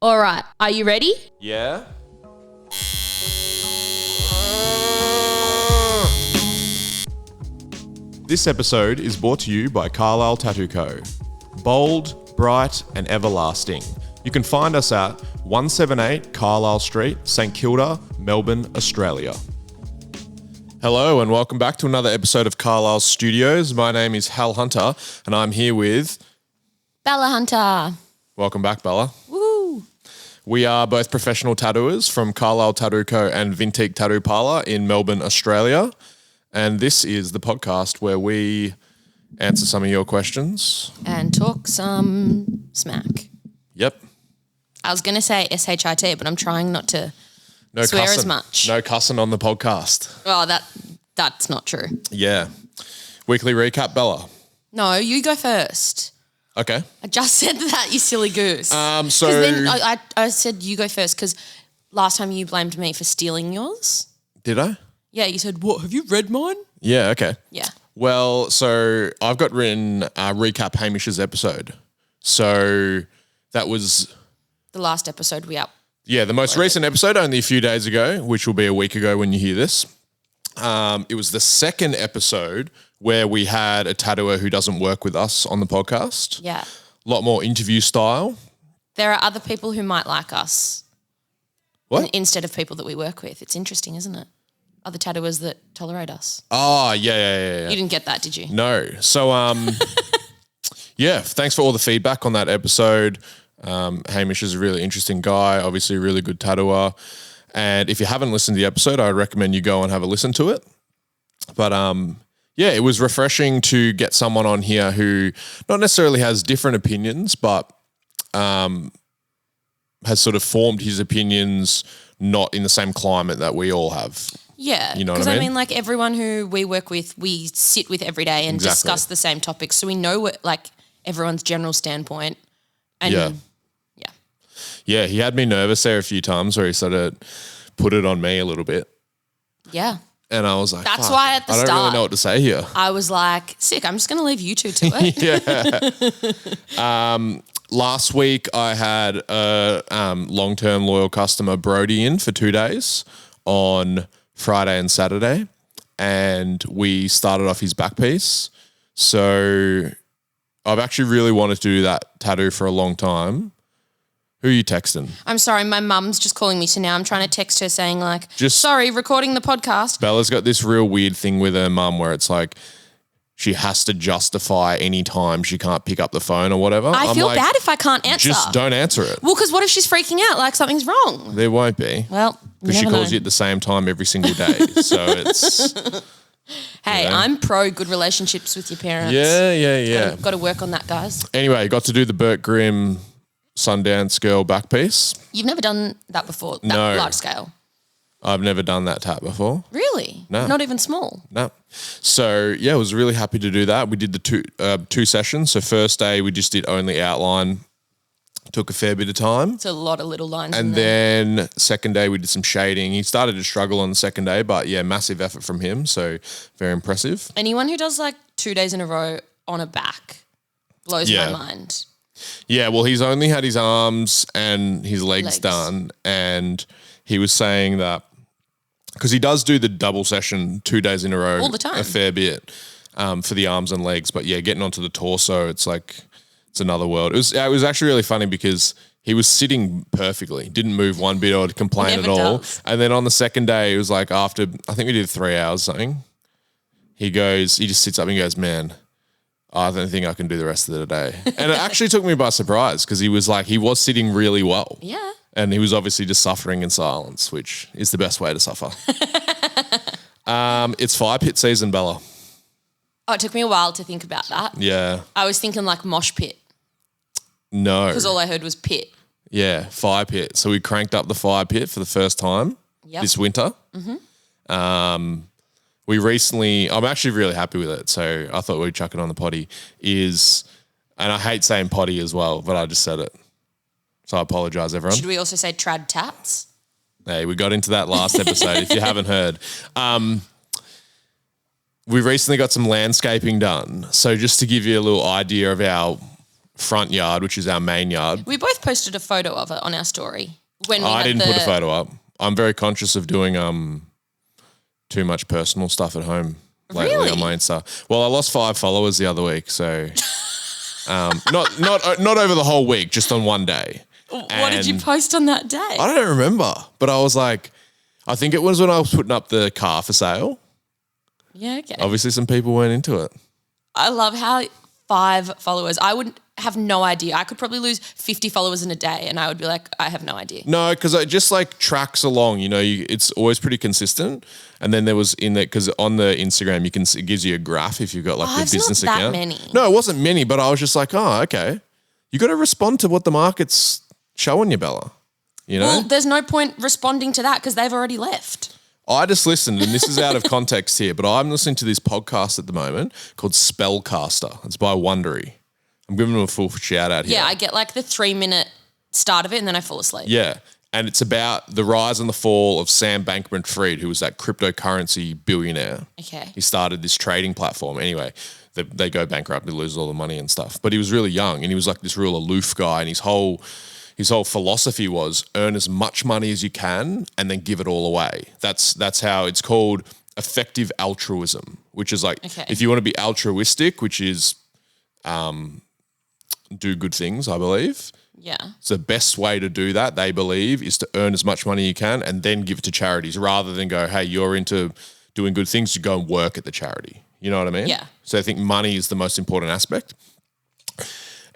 All right, are you ready? Yeah? This episode is brought to you by Carlisle Tattoo Co. Bold, bright and everlasting. You can find us at 178 Carlisle Street, St Kilda, Melbourne, Australia. Hello and welcome back to another episode of Carlisle Studios. My name is Hal Hunter and I'm here with... Bella Hunter. Welcome back, Bella. Woo. We are both professional tattooers from Carlisle Tattoo Co. and Vintique Tattoo Parlour in Melbourne, Australia. And this is the podcast where we answer some of your questions. And talk some smack. Yep. I was going to say SHIT, but I'm trying not to No swear cussing. as much. No cussing on the podcast. Oh, that's not true. Yeah. Weekly recap, Bella. No, you go first. Okay. I just said that, you silly goose. So... 'Cause then I said you go first because last time you blamed me for stealing yours. Did I? Yeah, you said, what, have you read mine? Yeah, okay. Yeah. Well, so I've got written recap Hamish's episode. So that was... The last episode we up. Yeah, the most recent episode, only a few days ago, which will be a week ago when you hear this. It was the second episode where we had a tattooer who doesn't work with us on the podcast. Yeah. A lot more interview style. There are other people who might like us. What? Instead of people that we work with. It's interesting, isn't it? Other tattooers that tolerate us. Oh, yeah. You didn't get that, did you? No. So, yeah, thanks for all the feedback on that episode. Hamish is a really interesting guy, obviously a really good tattooer. And if you haven't listened to the episode, I recommend you go and have a listen to it. But yeah, it was refreshing to get someone on here who not necessarily has different opinions, but has sort of formed his opinions not in the same climate that we all have. Yeah, you know what because I mean? like everyone who we work with, we sit with every day and discuss the same topics, so we know what like everyone's general standpoint. And yeah, he had me nervous there a few times where he sort of put it on me a little bit. Yeah. And I was like, That's fuck, why at the I don't start really know what to say here. I was like, sick, I'm just going to leave you two to it. Yeah. Last week I had a long-term loyal customer, Brody, in for 2 days on Friday and Saturday, and we started off his back piece. So I've actually really wanted to do that tattoo for a long time. Who are you texting? I'm sorry, my mum's just calling me, so now I'm trying to text her saying like, Just- sorry, recording the podcast. Bella's got this real weird thing with her mum where it's like she has to justify any time she can't pick up the phone or whatever. I feel bad if I can't answer. Just don't answer it. Well, because what if she's freaking out like something's wrong? There won't be. Well, because she never calls know. you at the same time every single day. So it's... Hey, I'm pro good relationships with your parents. Yeah. Got to work on that, guys. Anyway, got to do the Burt Grimm Sundance Girl back piece. You've never done that before, that No. large scale? I've never done that tat before. Really? No. Not even small? No. So, yeah, I was really happy to do that. We did the two sessions. So first day we just did only outline. Took a fair bit of time. It's a lot of little lines in And there. then second day we did some shading. He started to struggle on the second day, but yeah, massive effort from him. So very impressive. Anyone who does like 2 days in a row on a back blows my mind. Yeah, well, he's only had his arms and his legs done, and he was saying that because he does do the double session 2 days in a row all the time, a fair bit for the arms and legs, but yeah, getting onto the torso, it's like it's another world. It was actually really funny because he was sitting perfectly, didn't move one bit or complain at all. Does. And then on the second day, it was like after I think we did 3 hours or something. He just sits up and goes, man, I don't think I can do the rest of the day. And it actually took me by surprise because he was sitting really well. Yeah. And he was obviously just suffering in silence, which is the best way to suffer. It's fire pit season, Bella. Oh, it took me a while to think about that. Yeah. I was thinking like mosh pit No. because all I heard was pit. Yeah, fire pit. So we cranked up the fire pit for the first time this winter. Mm-hmm. We recently, I'm actually really happy with it, so I thought we'd chuck it on the potty, and I hate saying potty as well, but I just said it. So I apologise, everyone. Should we also say trad tats? Hey, we got into that last episode, if you haven't heard. We recently got some landscaping done. So just to give you a little idea of our front yard, which is our main yard. We both posted a photo of it on our story. When I didn't put a photo up. I'm very conscious of doing too much personal stuff at home lately on my Insta. Well, I lost 5 followers the other week, so not over the whole week, just on one day. What did you post on that day? I don't remember, but I was like, I think it was when I was putting up the car for sale. Yeah, okay. Obviously, some people weren't into it. I love how 5 followers. I would have no idea. I could probably lose 50 followers in a day, and I would be like, I have no idea. No, because it just like tracks along. It's always pretty consistent. And then there was because on the Instagram it gives you a graph if you've got like the business not account. That many. No, it wasn't many, but I was just like, oh, okay. You got to respond to what the market's showing you, Bella. Well, there's no point responding to that because they've already left. I just listened, and this is out of context here, but I'm listening to this podcast at the moment called Spellcaster. It's by Wondery. I'm giving them a full shout out here. Yeah, I get like the 3-minute start of it and then I fall asleep. Yeah, and it's about the rise and the fall of Sam Bankman-Fried, who was that cryptocurrency billionaire. Okay. He started this trading platform. Anyway, they go bankrupt, they lose all the money and stuff. But he was really young, and he was like this real aloof guy, and his whole philosophy was earn as much money as you can and then give it all away. That's how it's called effective altruism, which is like if you want to be altruistic, which is do good things, I believe. Yeah. So the best way to do that, they believe, is to earn as much money you can and then give it to charities rather than go, hey, you're into doing good things, you go and work at the charity. You know what I mean? Yeah. So I think money is the most important aspect.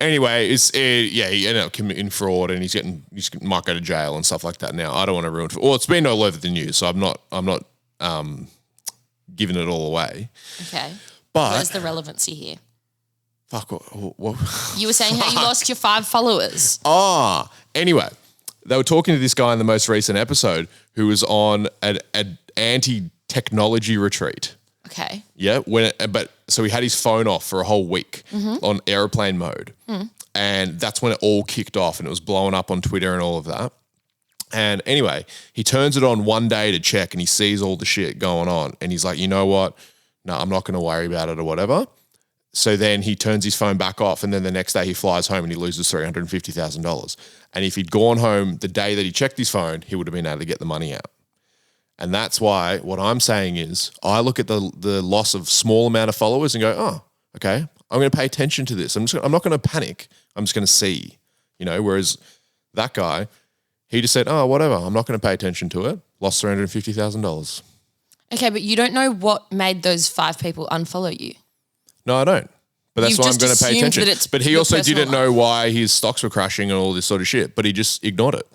Anyway, he ended up committing fraud and he might go to jail and stuff like that now. I don't want to ruin it. Well, it's been all over the news, so I'm not giving it all away. Okay. But where's the relevancy here? Fuck, what? You were saying how you lost your 5 followers. Anyway, they were talking to this guy in the most recent episode who was on an anti-technology retreat. Okay. Yeah, so he had his phone off for a whole week on airplane mode. And that's when it all kicked off and it was blowing up on Twitter and all of that. And anyway, he turns it on one day to check and he sees all the shit going on. And he's like, you know what? No, I'm not going to worry about it or whatever. So then he turns his phone back off and then the next day he flies home and he loses $350,000. And if he'd gone home the day that he checked his phone, he would have been able to get the money out. And that's why what I'm saying is I look at the loss of small amount of followers and go, oh, okay, I'm going to pay attention to this. I'm not going to panic. I'm just going to see, whereas that guy, he just said, oh, whatever, I'm not going to pay attention to it. Lost $350,000. Okay, but you don't know what made those 5 people unfollow you. No, I don't. But that's why I'm going to pay attention. But he also didn't know why his stocks were crashing and all this sort of shit, but he just ignored it.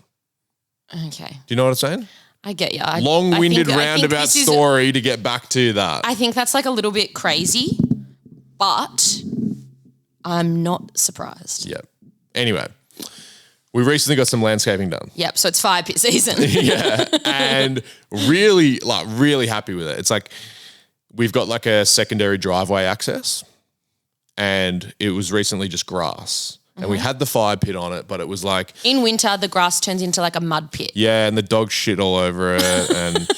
Okay. Do you know what I'm saying? I get you. Long-winded roundabout story to get back to that. I think that's like a little bit crazy, but I'm not surprised. Yeah. Anyway, we recently got some landscaping done. Yep. So it's fire pit season. Yeah. And really happy with it. It's like we've got like a secondary driveway access and it was recently just grass. And we had the fire pit on it, but it was like... In winter, the grass turns into like a mud pit. Yeah, and the dog shit all over it. And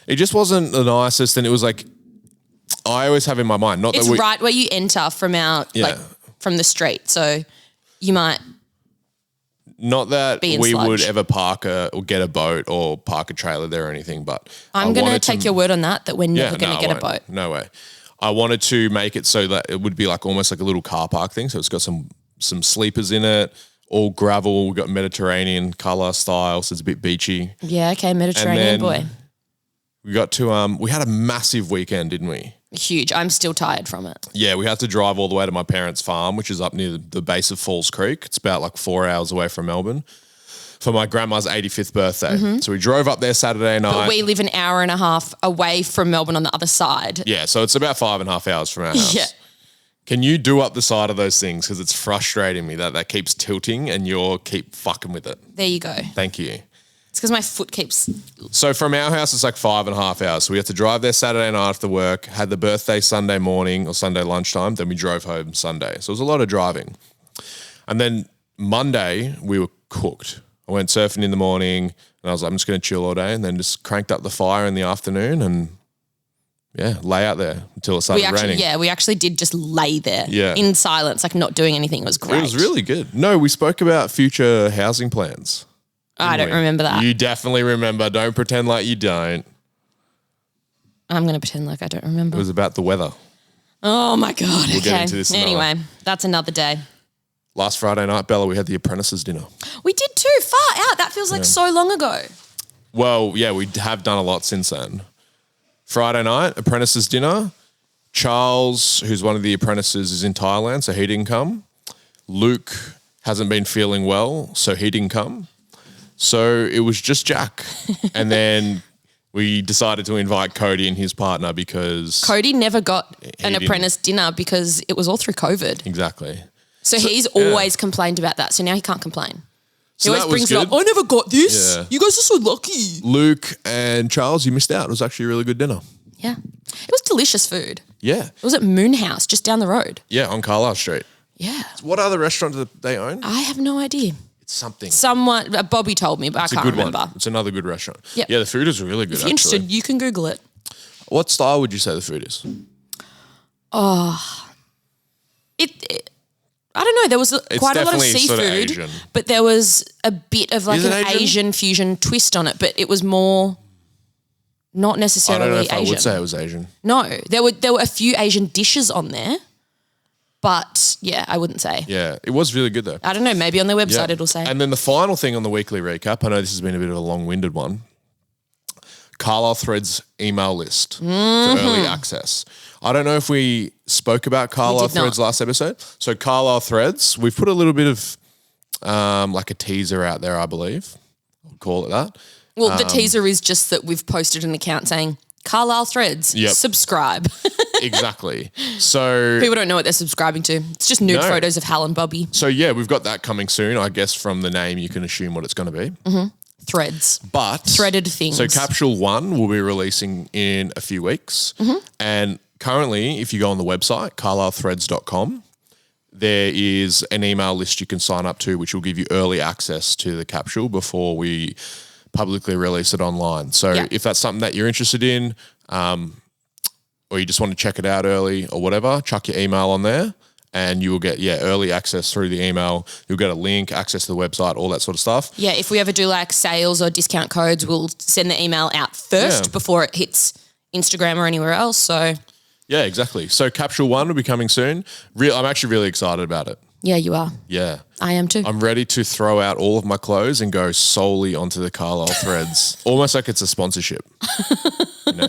it just wasn't the nicest. And it was like, I always have in my mind... It's right where you enter from from the street. So you might... Not that we sludge. would ever park or get a boat or park a trailer there or anything, but... I'm going to take your word on that we're never going to get a boat. No way. I wanted to make it so that it would be like almost like a little car park thing. So it's got some sleepers in it, all gravel. We've got Mediterranean colour style, so it's a bit beachy. Yeah, okay, Mediterranean boy. We got to, we had a massive weekend, didn't we? Huge. I'm still tired from it. Yeah, we had to drive all the way to my parents' farm, which is up near the base of Falls Creek. It's about like 4 hours away from Melbourne for my grandma's 85th birthday. So we drove up there Saturday night. But we live an hour and a half away from Melbourne on the other side. Yeah, so it's about 5.5 hours from our house. Yeah. Can you do up the side of those things? Because it's frustrating me that keeps tilting and you're keep fucking with it. There you go. Thank you. It's because my foot keeps... So from our house, it's like 5.5 hours. So we had to drive there Saturday night after work, had the birthday Sunday morning or Sunday lunchtime, then we drove home Sunday. So it was a lot of driving. And then Monday, we were cooked. I went surfing in the morning and I was like, I'm just going to chill all day, and then just cranked up the fire in the afternoon and lay out there until it started raining. We actually did just lay there Yeah. in silence, like not doing anything. It was great. It was really good. No, we spoke about future housing plans. I don't remember that. You definitely remember. Don't pretend like you don't. I'm going to pretend like I don't remember. It was about the weather. Oh my God. We'll get into this anyway, that's another day. Last Friday night, Bella, we had the Apprentices dinner. We did too. Far out. That feels like so long ago. Well, yeah, we have done a lot since then. Friday night, Apprentices dinner. Charles, who's one of the apprentices, is in Thailand, so he didn't come. Luke hasn't been feeling well, so he didn't come. So it was just Jack. And then we decided to invite Cody and his partner because... Cody never got an apprentice dinner because it was all through COVID. Exactly. So he's always complained about that. So now he can't complain. So he always brings it up. I never got this. Yeah. You guys are so lucky. Luke and Charles, you missed out. It was actually a really good dinner. Yeah. It was delicious food. Yeah. It was at Moon House, just down the road. Yeah, on Carlisle Street. Yeah. What other restaurant do they own? I have no idea. It's something. Someone, Bobby told me, but I can't remember. One. It's another good restaurant. Yep. Yeah, the food is really good, If you're interested, you can Google it. What style would you say the food is? I don't know. There was quite a lot of definitely seafood, sort of Asian. but there was a bit of like Is it an Asian? Asian fusion twist on it, but it was more not I necessarily don't know if Asian. I would say it was Asian. No, there were a few Asian dishes on there, but yeah, I wouldn't say. Yeah, it was really good though. I don't know. Maybe on their website Yeah. it'll say. And then the final thing on the weekly recap, I know this has been a bit of a long-winded one, Carlisle Threads email list for early access. I don't know if we spoke about Carlisle did not. Threads last episode. So Carlisle Threads, we've put a little bit of like a teaser out there, I believe. I'll call it that. Well, the teaser is just that we've posted an account saying Carlisle Threads, subscribe. Exactly. So People don't know what they're subscribing to. It's just nude photos of Hal and Bobby. So yeah, we've got that coming soon. I guess from the name you can assume what it's going to be. Threads. But Threaded things. So Capsule 1 will be releasing in a few weeks. And currently, if you go on the website, carlislethreads.com, there is an email list you can sign up to, which will give you early access to the capsule before we publicly release it online. So if that's something that you're interested in, or you just want to check it out early or whatever, chuck your email on there and you will get, early access through the email. You'll get a link, access to the website, all that sort of stuff. Yeah, if we ever do like sales or discount codes, we'll send the email out first before it hits Instagram or anywhere else. So yeah, exactly. So Capsule 1 will be coming soon. I'm actually really excited about it. yeah, you are. Yeah. I am too. I'm ready to throw out all of my clothes and go solely onto the Carlisle Threads. Almost like it's a sponsorship.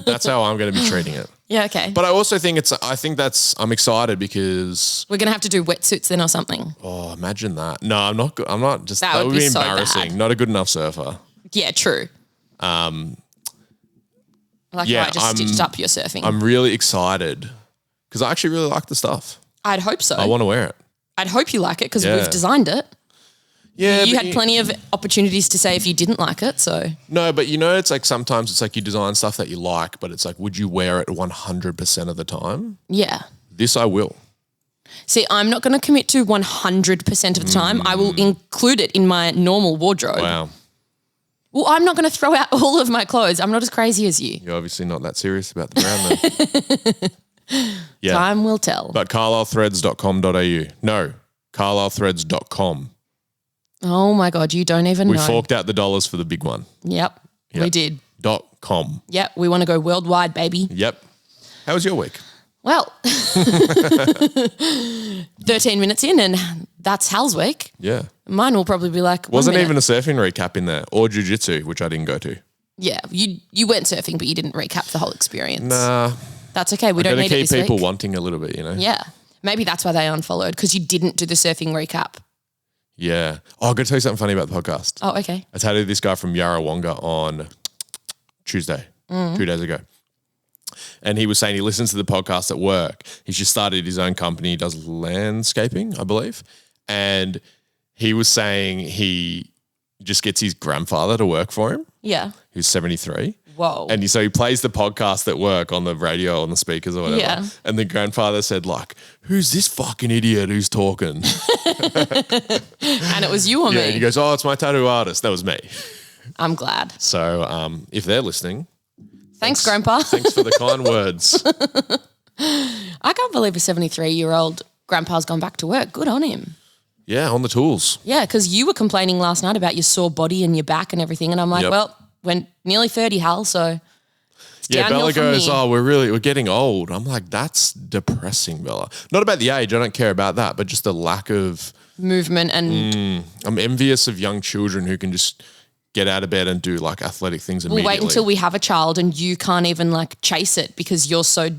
That's how I'm going to be treating it. Yeah, okay. But I also think I'm excited because we're going to have to do wetsuits then or something. oh, imagine that. No, I'm not good. I'm not just That would be so embarrassing. bad. Not a good enough surfer. Yeah, true. Right, just stitched up your surfing. I'm really excited because I actually really like the stuff. I'd hope so. I want to wear it. I'd hope you like it because we've designed it. Yeah, You but had plenty of opportunities to say if you didn't like it, so. No, but it's like sometimes it's like you design stuff that you like, but it's like, would you wear it 100% of the time? Yeah. This I will. See, I'm not going to commit to 100% of the time. I will include it in my normal wardrobe. Wow. Well, I'm not going to throw out all of my clothes. I'm not as crazy as you. You're obviously not that serious about the brand then. Yeah. Time will tell. But carlislethreads.com.au. No, carlislethreads.com. Oh my God, you don't even We know. forked out the dollars for the big one. Yep, we did. .com. Yep, we want to go worldwide, baby. Yep. How was your week? Well, 13 minutes in and that's Hal's week. Yeah. Mine will probably be like Wasn't 1 minute. even a surfing recap in there or jiu-jitsu, which I didn't go to. Yeah, you went surfing, but you didn't recap the whole experience. Nah. That's okay. We don't Gotta need it keep this people week. wanting a little bit, Yeah, maybe that's why they unfollowed because you didn't do the surfing recap. Yeah. Oh, I've got to tell you something funny about the podcast. Oh, okay. I chatted to this guy from Yarrawonga on Tuesday, 2 days ago. And he was saying he listens to the podcast at work. He's just started his own company. He does landscaping, I believe. And he was saying he just gets his grandfather to work for him, Yeah. who's 73. Whoa. And so he plays the podcast at work on the radio, on the speakers or whatever. Yeah. And the grandfather said, like, who's this fucking idiot who's talking? And it was you or Yeah, me? and he goes, oh, it's my tattoo artist. That was me. I'm glad. So if they're listening, Thanks, Grandpa. Thanks for the kind words. I can't believe a 73-year-old grandpa's gone back to work. Good on him. Yeah, on the tools. Yeah, because you were complaining last night about your sore body and your back and everything, and I'm like, well, we're nearly 30, Hal, so it's Bella goes, me. we're getting old. I'm like, that's depressing, Bella. Not about the age, I don't care about that, but just the lack of movement and I'm envious of young children who can just get out of bed and do like athletic things immediately. We'll wait until we have a child and you can't even like chase it because you're so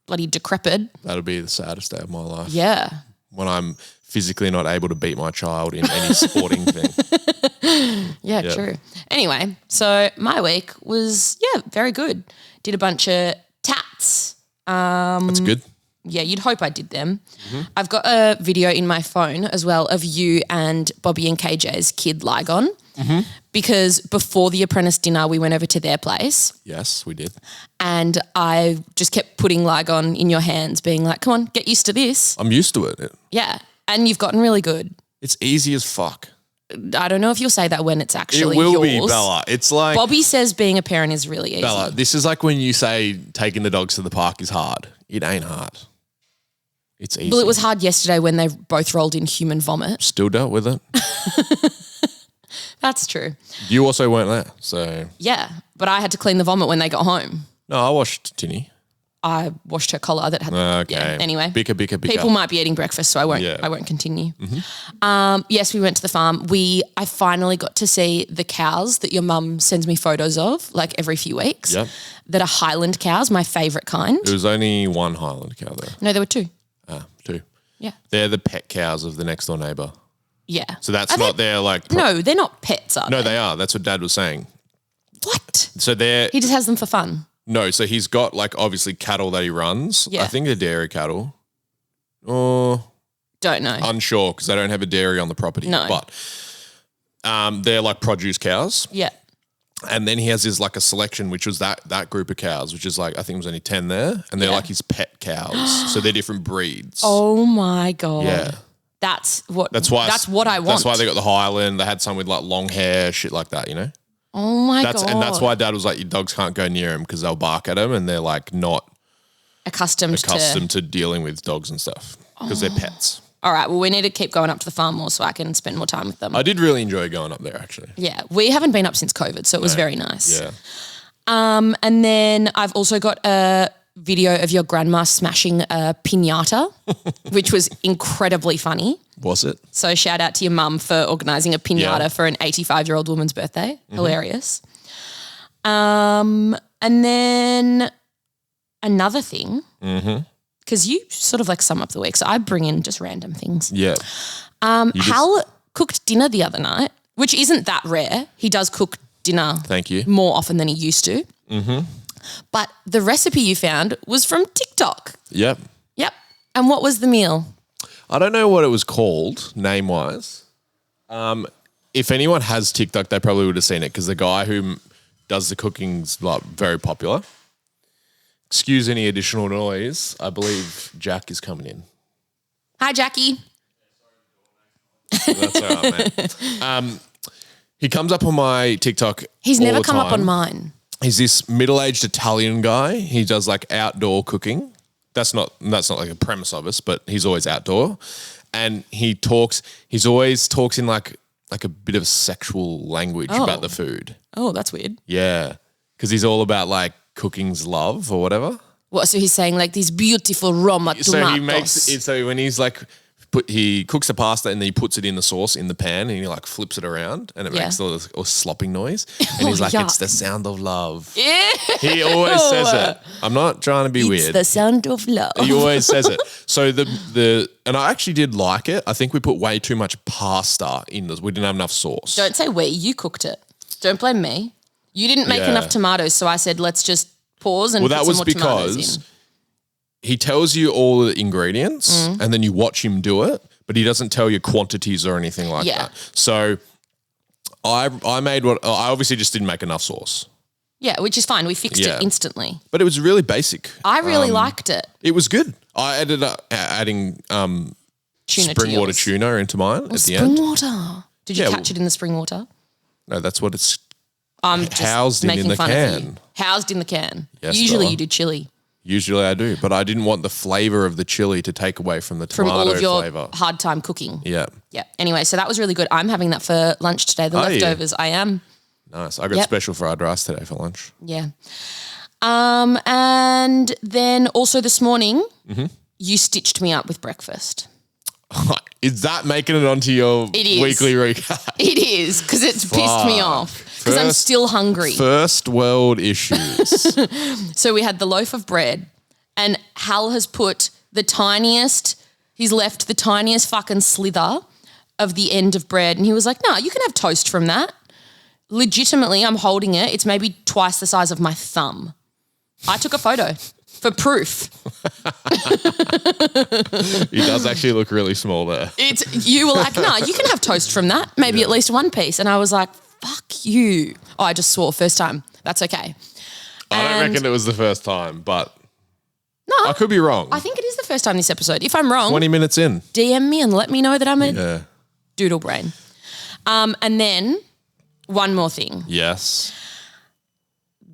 bloody decrepit. That'll be the saddest day of my life. Yeah. When I'm physically not able to beat my child in any sporting thing. Yeah, true. Anyway, so my week was, very good. Did a bunch of tats. That's good. Yeah, you'd hope I did them. Mm-hmm. I've got a video in my phone as well of you and Bobby and KJ's kid Ligon because before the apprentice dinner we went over to their place. Yes, we did. And I just kept putting Ligon in your hands being like, come on, get used to this. I'm used to it. Yeah, and you've gotten really good. It's easy as fuck. I don't know if you'll say that when it's actually yours. It will yours. be, Bella. It's like... Bobby says being a parent is really easy. Bella, this is like when you say taking the dogs to the park is hard. It ain't hard. It's easy. Well, it was hard yesterday when they both rolled in human vomit. Still dealt with it. That's true. You also weren't there, so... Yeah, but I had to clean the vomit when they got home. No, I washed Tinny. I washed her collar that had... Okay. Yeah, anyway. Bicker. People might be eating breakfast, so I won't continue. Mm-hmm. Yes, we went to the farm. I finally got to see the cows that your mum sends me photos of, like every few weeks, that are Highland cows, my favourite kind. There was only one Highland cow there. No, there were two. Two. Yeah. They're the pet cows of the next door neighbour. Yeah. So that's not their like... No, they're not pets, are they? No, they are. That's what Dad was saying. What? So they're... He just has them for fun. No, so he's got like obviously cattle that he runs. Yeah. I think they're dairy cattle. Oh, don't know. Unsure because they don't have a dairy on the property. No. But they're like produce cows. Yeah. And then he has his like a selection, which was that group of cows, which is like, I think it was only 10 there. And they're like his pet cows. So they're different breeds. Oh my God. Yeah. That's what I want. That's why they got the Highland. They had some with like long hair, shit like that, you know? Oh my God. And that's why Dad was like, your dogs can't go near him because they'll bark at him and they're like not accustomed to dealing with dogs and stuff because they're pets. All right, well, we need to keep going up to the farm more so I can spend more time with them. I did really enjoy going up there, actually. Yeah, we haven't been up since COVID, so it was very nice. Yeah. And then I've also got a video of your grandma smashing a piñata, which was incredibly funny. Was it? So shout out to your mum for organising a piñata for an 85-year-old woman's birthday. Mm-hmm. Hilarious. And then another thing... Mm-hmm. Because you sort of like sum up the week. So I bring in just random things. Yeah. Hal cooked dinner the other night, which isn't that rare. He does cook dinner Thank you. more often than he used to. Mm-hmm. But the recipe you found was from TikTok. Yep. And what was the meal? I don't know what it was called, name-wise. If anyone has TikTok, they probably would have seen it because the guy who does the cooking's like very popular. Excuse any additional noise. I believe Jack is coming in. Hi, Jackie. That's all right, mate. He comes up on my TikTok. He's all never the come up time. on mine. He's this middle-aged Italian guy. He does like outdoor cooking. That's not like a premise of us, but he's always outdoor. And he always talks in like a bit of sexual language about the food. Oh, that's weird. Yeah. Because he's all about like cooking's love or whatever. What? So he's saying like these beautiful Roma tomatoes. So he makes it, so when he's like, he cooks the pasta and then he puts it in the sauce in the pan and he like flips it around and it makes all this slopping noise. And he's like, it's the sound of love. Yeah. He always says it. I'm not trying to be weird. It's the sound of love. He always says it. So and I actually did like it. I think we put way too much pasta in this. We didn't have enough sauce. Don't say we. You cooked it. Don't blame me. You didn't make enough tomatoes, so I said let's just pause and put some more tomatoes in. He tells you all the ingredients and then you watch him do it, but he doesn't tell you quantities or anything like that. So I obviously just didn't make enough sauce. Yeah, which is fine. We fixed it instantly. But it was really basic. I really liked it. It was good. I ended up adding spring water tuna into mine at the end. Spring water. Did you catch it in the spring water? No, that's what it's I'm just housed making in the fun of you. can. Housed in the can. Yes, Usually Bella. you do chili. Usually I do, but I didn't want the flavor of the chili to take away from the tomato From all of your flavor. hard time cooking. Yeah. Yeah. Anyway, so that was really good. I'm having that for lunch today. The Are you? leftovers. I am. Nice. I got special fried rice today for lunch. Yeah. And then also this morning, you stitched me up with breakfast. Is that making it onto your weekly recap? It is, because it's pissed me off. Because I'm still hungry. First world issues. So we had the loaf of bread, and Hal has put he's left the tiniest fucking slither of the end of bread. And he was like, no, you can have toast from that. Legitimately, I'm holding it. It's maybe twice the size of my thumb. I took a photo for proof. He does actually look really small there. You were like, no, you can have toast from that. Maybe at least one piece. And I was like, fuck you. Oh, I just swore first time. That's okay. I don't reckon it was the first time, but no, I could be wrong. I think it is the first time this episode. If I'm wrong, 20 minutes in. DM me and let me know that I'm a doodle brain. And then one more thing. Yes.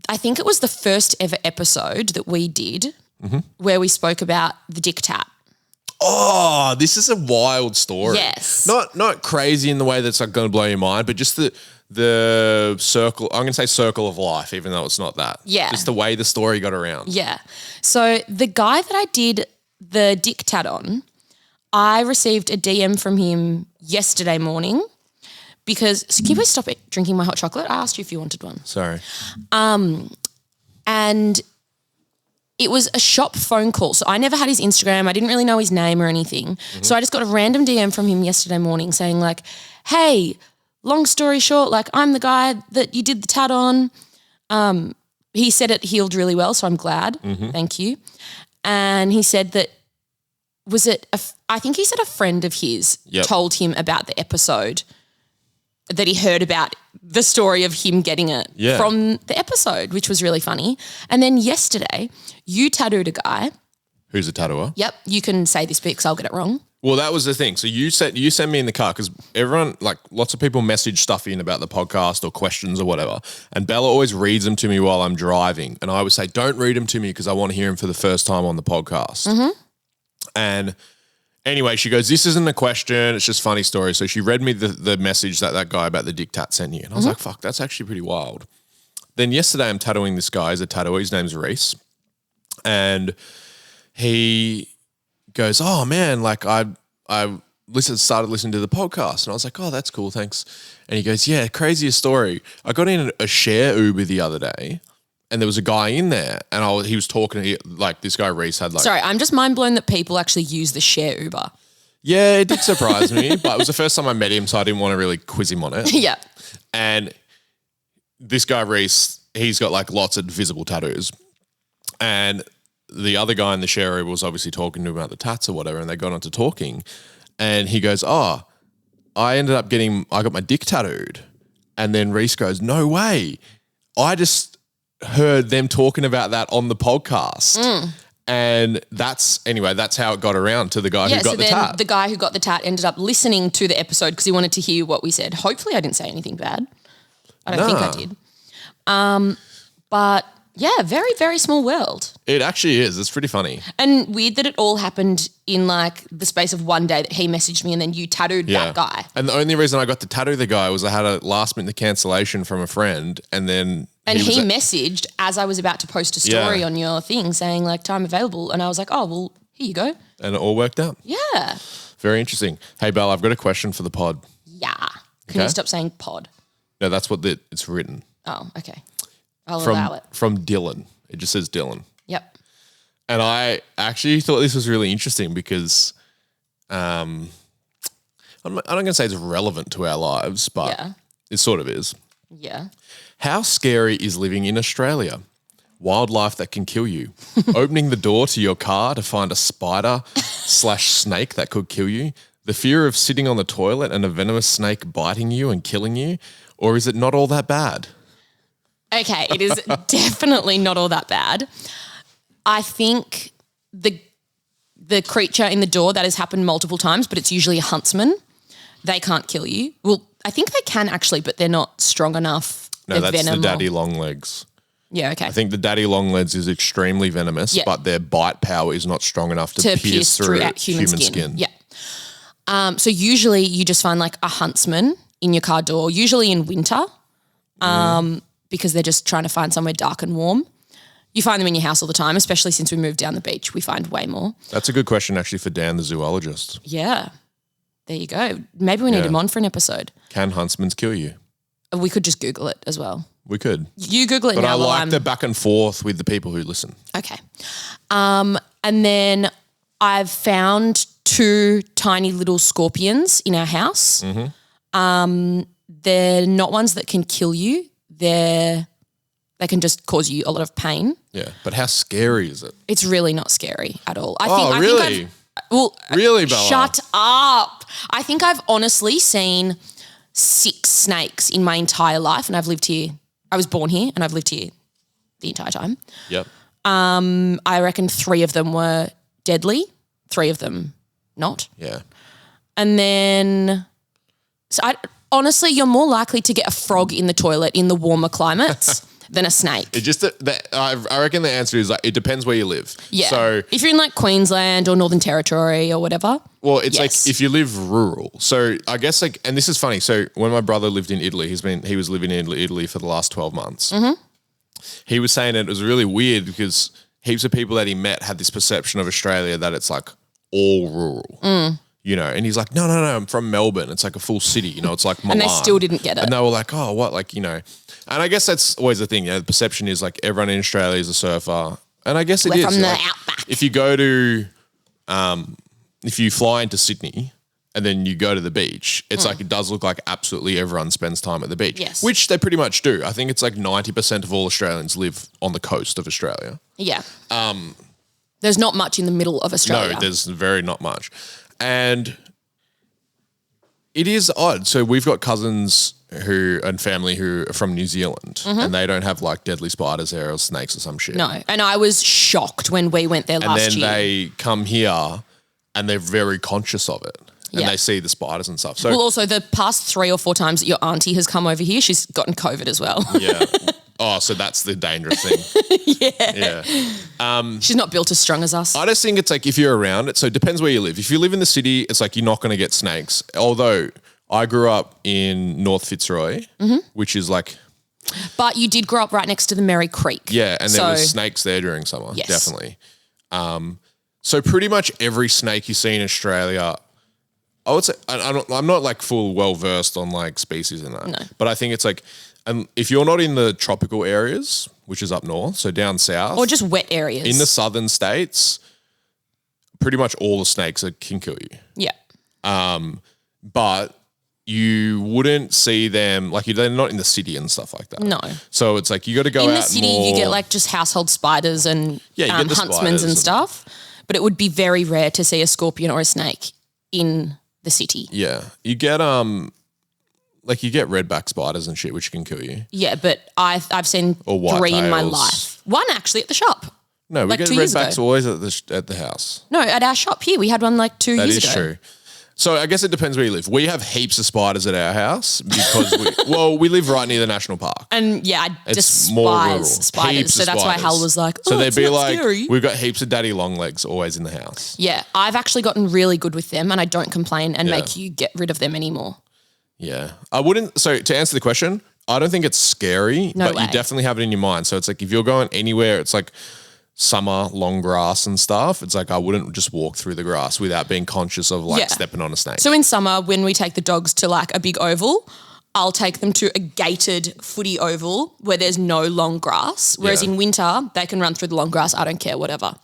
I think it was the first ever episode that we did where we spoke about the dick tap. Oh, this is a wild story. Yes. Not crazy in the way that's like going to blow your mind, but just the circle, I'm going to say circle of life, even though it's not that. Yeah. Just the way the story got around. Yeah. So the guy that I did the dick tat on, I received a DM from him yesterday morning because, so can you please stop drinking my hot chocolate? I asked you if you wanted one. Sorry. And it was a shop phone call. So I never had his Instagram. I didn't really know his name or anything. So I just got a random DM from him yesterday morning saying like, hey, long story short, like I'm the guy that you did the tat on. He said it healed really well, so I'm glad. Thank you. And he said that, I think he said a friend of his told him about the episode, that he heard about the story of him getting it from the episode, which was really funny. And then yesterday, you tattooed a guy. Who's a tattooer? Yep, you can say this because I'll get it wrong. Well, that was the thing. So you sent me in the car because everyone, like lots of people message stuff in about the podcast or questions or whatever. And Bella always reads them to me while I'm driving. And I would say, don't read them to me because I want to hear them for the first time on the podcast. And anyway, she goes, this isn't a question. It's just funny story. So she read me the message that guy about the dick tat sent you. And I was like, fuck, that's actually pretty wild. Then yesterday I'm tattooing this guy. He's a tattooer. His name's Reese. And he goes, oh man, like I started listening to the podcast. And I was like, oh, that's cool. Thanks. And he goes, yeah, craziest story. I got in a share Uber the other day. And there was a guy in there, and he was talking. Like this guy Reese had like. Sorry, I'm just mind blown that people actually use the share Uber. Yeah, it did surprise me, but it was the first time I met him, so I didn't want to really quiz him on it. Yeah. And this guy Reese, he's got like lots of visible tattoos, and the other guy in the share Uber was obviously talking to him about the tats or whatever, and they got onto talking, and he goes, "Oh, I got my dick tattooed," and then Reese goes, "No way, I just heard them talking about that on the podcast." And that's how it got around to the guy who got the tat. The guy who got the tat ended up listening to the episode because he wanted to hear what we said. Hopefully I didn't say anything bad. I don't think I did. But yeah, very, very small world. It actually is. It's pretty funny. And weird that it all happened in like the space of one day that he messaged me and then you tattooed that guy. And the only reason I got to tattoo the guy was I had a last minute cancellation from a friend, and then he messaged as I was about to post a story on your thing saying like time available, and I was like, oh well, here you go. And it all worked out. Yeah. Very interesting. Hey Belle, I've got a question for the pod. Yeah. Can you stop saying pod? No, that's what it's written. Oh, okay. I'll allow it. From Dylan. It just says Dylan. Yep. And I actually thought this was really interesting because I'm not going to say it's relevant to our lives, but it sort of is. Yeah. How scary is living in Australia? Wildlife that can kill you. Opening the door to your car to find a spider / snake that could kill you. The fear of sitting on the toilet and a venomous snake biting you and killing you. Or is it not all that bad? Okay, it is definitely not all that bad. I think the creature in the door, that has happened multiple times, but it's usually a huntsman. They can't kill you. Well, I think they can actually, but they're not strong enough No, that's the daddy long legs. Yeah, okay. I think the daddy long legs is extremely venomous, but their bite power is not strong enough to pierce through human skin. Yeah. So usually you just find like a huntsman in your car door, usually in winter, because they're just trying to find somewhere dark and warm. You find them in your house all the time, especially since we moved down the beach. We find way more. That's a good question actually for Dan, the zoologist. Yeah. There you go. Maybe we need him on for an episode. Can huntsmen kill you? We could just Google it as well. We could. You Google it but now. But I like the back and forth with the people who listen. Okay. And then I've found 2 tiny little scorpions in our house. They're not ones that can kill you. They can just cause you a lot of pain. Yeah, but how scary is it? It's really not scary at all. Really? Really, Bella? Shut up. I think I've honestly seen 6 snakes in my entire life, and I've lived here. I was born here, and I've lived here the entire time. Yep. I reckon 3 of them were deadly, 3 of them not. Yeah. And then, honestly, you're more likely to get a frog in the toilet in the warmer climates than a snake. I reckon the answer is like it depends where you live. Yeah. So if you're in like Queensland or Northern Territory or whatever. Well, it's like if you live rural. So I guess like, and this is funny. So when my brother lived in Italy, he was living in Italy for the last 12 months. He was saying it was really weird because heaps of people that he met had this perception of Australia that it's like all rural. You know, and he's like, no, I'm from Melbourne. It's like a full city, you know, it's like Milan. And they still didn't get it. And they were like, oh, what? Like, you know, and I guess that's always the thing, you know, the perception is like everyone in Australia is a surfer. And I guess We're from the outback. If you go to, if you fly into Sydney and then you go to the beach, it's like it does look like absolutely everyone spends time at the beach. Yes. Which they pretty much do. I think it's like 90% of all Australians live on the coast of Australia. Yeah. There's not much in the middle of Australia. No, there's very not much. And it is odd. So we've got cousins and family who are from New Zealand and they don't have like deadly spiders there or snakes or some shit. No. And I was shocked when we went there last year. And then they come here and they're very conscious of it. And they see the spiders and stuff. So also the past 3 or 4 times that your auntie has come over here, she's gotten COVID as well. Yeah. Oh, so that's the dangerous thing. Yeah. She's not built as strong as us. I just think it's like if you're around it, so it depends where you live. If you live in the city, it's like you're not going to get snakes. Although I grew up in North Fitzroy, which is like... But you did grow up right next to the Merry Creek. Yeah, and there were snakes there during summer, definitely. So pretty much every snake you see in Australia... I would say I'm not like full well-versed on like species and that. No. But I think it's like... if you're not in the tropical areas, which is up north, so down south. Or just wet areas. In the southern states, pretty much all the snakes can kill you. Yeah. But you wouldn't see them, like they're not in the city and stuff like that. No. So it's like you got to go out in the city, more. you get like just household spiders and huntsmans spiders and stuff. But it would be very rare to see a scorpion or a snake in the city. Yeah. You get like you get redback spiders and shit, which can kill you. Yeah, but I've seen 3 in my life. 1 actually at the shop. No, we like get 2 years redbacks ago. always at the house. No, at our shop here. We had one like 2 years ago. That is true. So I guess it depends where you live. We have heaps of spiders at our house because we live right near the national park. And yeah, I It's more rural. despise spiders. Heaps so of that's why spiders. Hal was like, so they'd it's be not like, scary. we've got heaps of daddy long legs always in the house. Yeah, I've actually gotten really good with them and I don't complain and make you get rid of them anymore. Yeah. I wouldn't, so to answer the question, I don't think it's scary, No but way. you definitely have it in your mind. So it's like if you're going anywhere, it's like summer, long grass and stuff, it's like I wouldn't just walk through the grass without being conscious of like stepping on a snake. So in summer, when we take the dogs to like a big oval, I'll take them to a gated footy oval where there's no long grass. Whereas in winter, they can run through the long grass. I don't care, whatever.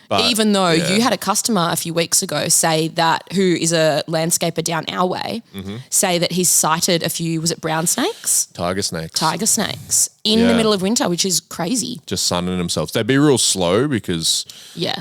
But, even though you had a customer a few weeks ago say that, who is a landscaper down our way, say that he's sighted a few, was it brown snakes? Tiger snakes. Tiger snakes in the middle of winter, which is crazy. Just sunning themselves. They'd be real slow because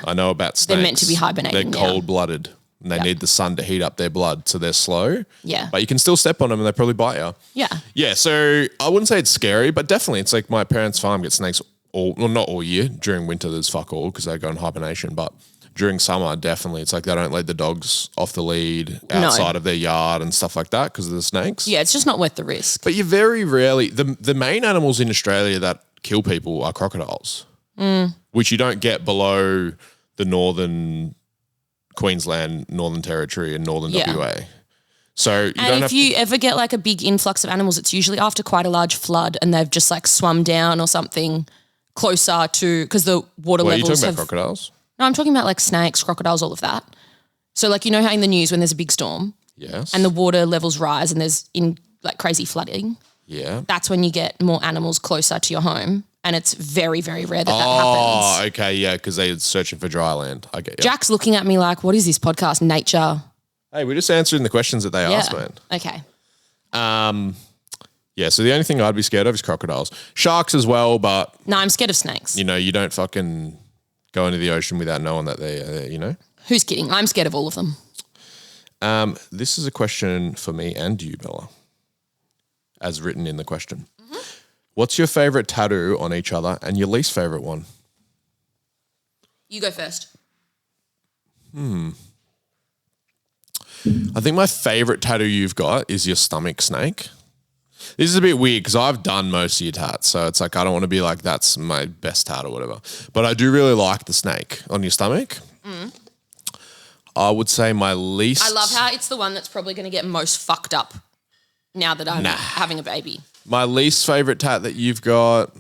I know about snakes. They're meant to be hibernating. They're cold-blooded and they need the sun to heat up their blood, so they're slow. Yeah. But you can still step on them and they probably bite you. Yeah. Yeah, so I wouldn't say it's scary, but definitely it's like my parents' farm gets snakes not all year. During winter there's fuck all because they go in hibernation, but during summer, definitely. It's like they don't let the dogs off the lead outside of their yard and stuff like that because of the snakes. Yeah, it's just not worth the risk. But you very rarely, the main animals in Australia that kill people are crocodiles, which you don't get below the northern Queensland, Northern Territory and Northern WA. So you and if you ever get like a big influx of animals, it's usually after quite a large flood and they've just like swum down or something closer to, because the water levels are you talking about crocodiles? No, I'm talking about like snakes, crocodiles, all of that. So like, you know how in the news when there's a big storm and the water levels rise and there's like crazy flooding? Yeah. That's when you get more animals closer to your home. And it's very, very rare that happens. Oh, okay, yeah, because they're searching for dry land. I get you. Jack's looking at me like, what is this podcast? Nature. Hey, we're just answering the questions that they asked, man. Okay. Yeah, so the only thing I'd be scared of is crocodiles. Sharks as well, but... No, I'm scared of snakes. You know, you don't fucking go into the ocean without knowing that they're there, you know? Who's kidding? I'm scared of all of them. This is a question for me and you, Bella, as written in the question. Mm-hmm. What's your favourite tattoo on each other and your least favourite one? You go first. I think my favourite tattoo you've got is your stomach snake. This is a bit weird because I've done most of your tats, so it's like I don't want to be like that's my best tat or whatever. But I do really like the snake on your stomach. I would say my least... I love how it's the one that's probably going to get most fucked up now that I'm having a baby. My least favourite tat that you've got...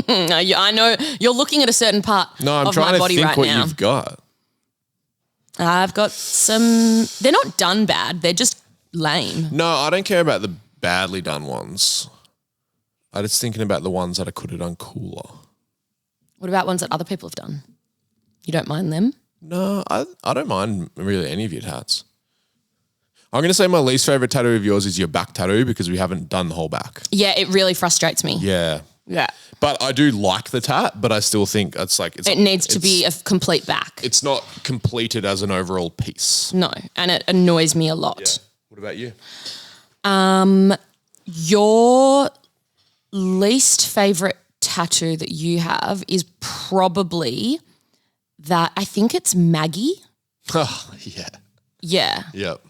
No, I know you're looking at a certain part of my body right now. No, I'm trying to think what you've got. I've got some... They're not done bad. They're just lame. No, I don't care about the badly done ones. I'm just thinking about the ones that I could have done cooler. What about ones that other people have done? You don't mind them? No, I don't mind really any of your tats. I'm going to say my least favourite tattoo of yours is your back tattoo because we haven't done the whole back. Yeah, it really frustrates me. Yeah. Yeah. But I do like the tat, but I still think it needs to be a complete back. It's not completed as an overall piece. No, and it annoys me a lot. Yeah. What about you? Your least favourite tattoo that you have is probably that, I think it's Maggie. Oh, yeah. Yeah. Yep.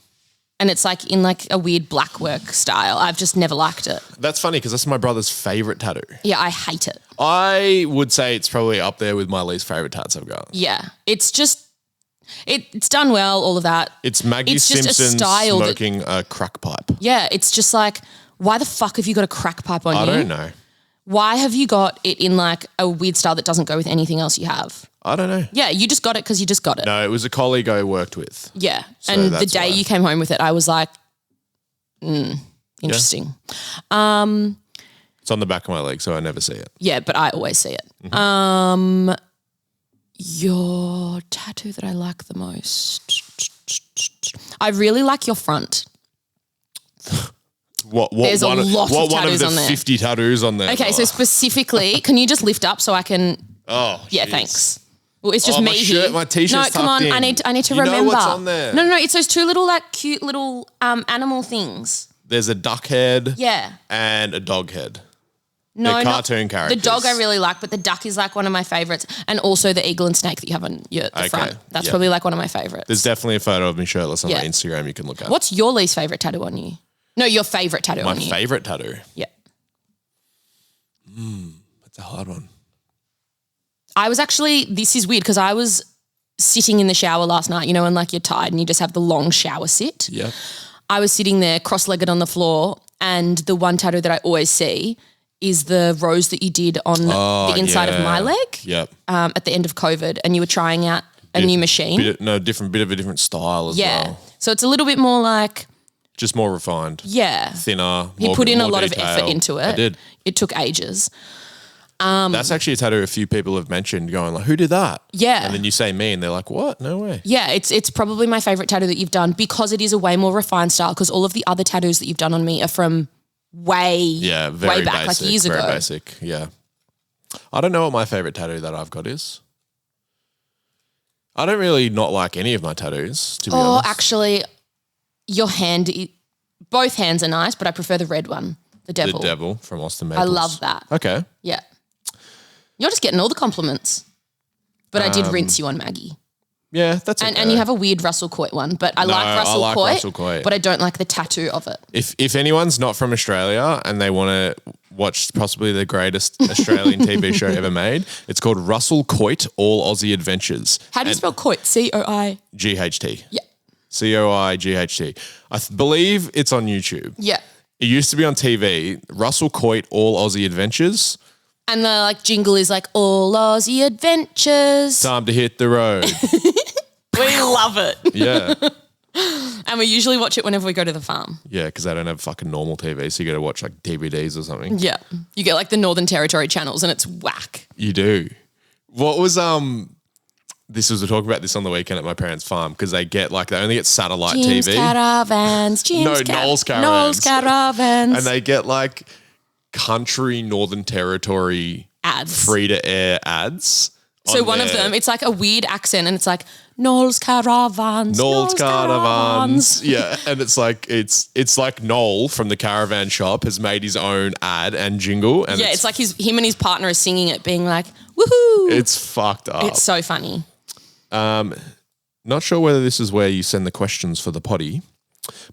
And it's like in like a weird black work style. I've just never liked it. That's funny because that's my brother's favourite tattoo. Yeah, I hate it. I would say it's probably up there with my least favourite tats I've got. Yeah. It's just, it's done well, all of that. It's Maggie Simpson smoking a crack pipe. Yeah, it's just like, why the fuck have you got a crack pipe on you? I don't know. Why have you got it in like a weird style that doesn't go with anything else you have? I don't know. Yeah, you just got it because you just got it. No, it was a colleague I worked with. Yeah, so and the day you came home with it, I was like, interesting. Yeah. It's on the back of my leg, so I never see it. Yeah, but I always see it. Mm-hmm. Your tattoo that I like the most, I really like your front. There's a lot of tattoos one of the on there. 50 tattoos on there? Okay, so specifically, can you just lift up so I can? Oh, yeah, geez. Thanks. Well, it's just my me shirt, here. My t-shirt's no, come on. in. I need to remember. You know what's on there? No, it's those two little like cute little animal things. There's a duck head. Yeah. And a dog head. No, they're cartoon characters. The dog I really like, but the duck is like one of my favorites, and also the eagle and snake that you have on the front. That's probably like one of my favorites. There's definitely a photo of me shirtless on my Instagram you can look at. What's your least favorite tattoo on you? No, your favorite tattoo on you. My favorite tattoo? Yeah. That's a hard one. I was actually, this is weird because I was sitting in the shower last night, you know, and like you're tired and you just have the long shower sit. Yeah. I was sitting there cross-legged on the floor, and the one tattoo that I always see is the rose that you did on the inside of my leg. Yep. At the end of COVID, and you were trying out a new machine. Bit of a different style as well. So it's a little bit more like, just more refined. Yeah. Thinner. He put in a lot detail. of effort into it. I did. It took ages. That's actually a tattoo a few people have mentioned, going like, who did that? Yeah. And then you say me and they're like, what? No way. Yeah, it's probably my favourite tattoo that you've done because it is a way more refined style, because all of the other tattoos that you've done on me are from way back, basic, like years ago. Very basic, yeah. I don't know what my favourite tattoo that I've got is. I don't really not like any of my tattoos, to be honest. Oh, actually, your hand, both hands are nice, but I prefer the red one, the devil. The devil from Austin Maples. I love that. Okay. Yeah. You're just getting all the compliments. But I did rinse you on Maggie. Yeah, that's okay. And you have a weird Russell Coight one, but I like Russell Coight, but I don't like the tattoo of it. If anyone's not from Australia and they want to watch possibly the greatest Australian TV show ever made, it's called Russell Coight, All Aussie Adventures. How do you spell Coight? C-O-I? G-H-T. Yeah. C-O-I-G-H-T. I believe it's on YouTube. Yeah. It used to be on TV, Russell Coight, All Aussie Adventures. And the like jingle is like, All Aussie Adventures. Time to hit the road. We love it. Yeah. And we usually watch it whenever we go to the farm. Yeah, because they don't have fucking normal TV, so you got to watch like DVDs or something. Yeah. You get like the Northern Territory channels and it's whack. You do. What was we're talking about this on the weekend at my parents' farm because they only get satellite Jim's TV. Caravans. Noel's Caravans. Noel's Caravans. And they get like country Northern Territory ads. Free to air ads. So one of them, it's like a weird accent and it's like Noel's Caravans. Noel's Caravans. Yeah. And it's like Noel from the caravan shop has made his own ad and jingle. And yeah, it's like him and his partner are singing it being like, woohoo. It's fucked up. It's so funny. Not sure whether this is where you send the questions for the potty,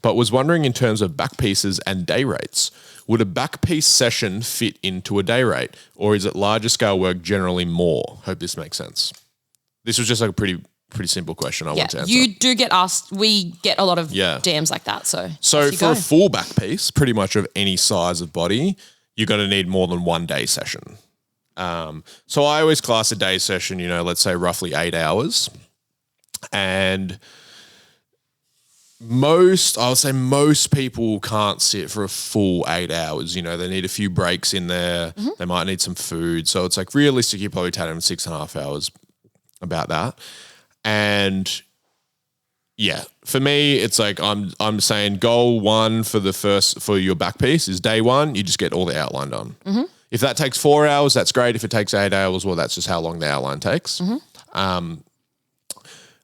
but was wondering in terms of back pieces and day rates, would a back piece session fit into a day rate or is it larger scale work generally more? Hope this makes sense. This was just like a pretty simple question I want to answer. You do get asked, we get a lot of DMs like that. So for a full back piece, pretty much of any size of body, you're going to need more than 1 day session. So I always class a day session, let's say roughly 8 hours. And I would say most people can't sit for a full 8 hours. They need a few breaks in there. Mm-hmm. They might need some food. So it's like realistic, you probably take them 6.5 hours, about that. And yeah, for me, it's like I'm saying goal one for your back piece is day one, you just get all the outline done. Mm-hmm. If that takes 4 hours, that's great. If it takes 8 hours, well, that's just how long the outline takes. Mm-hmm.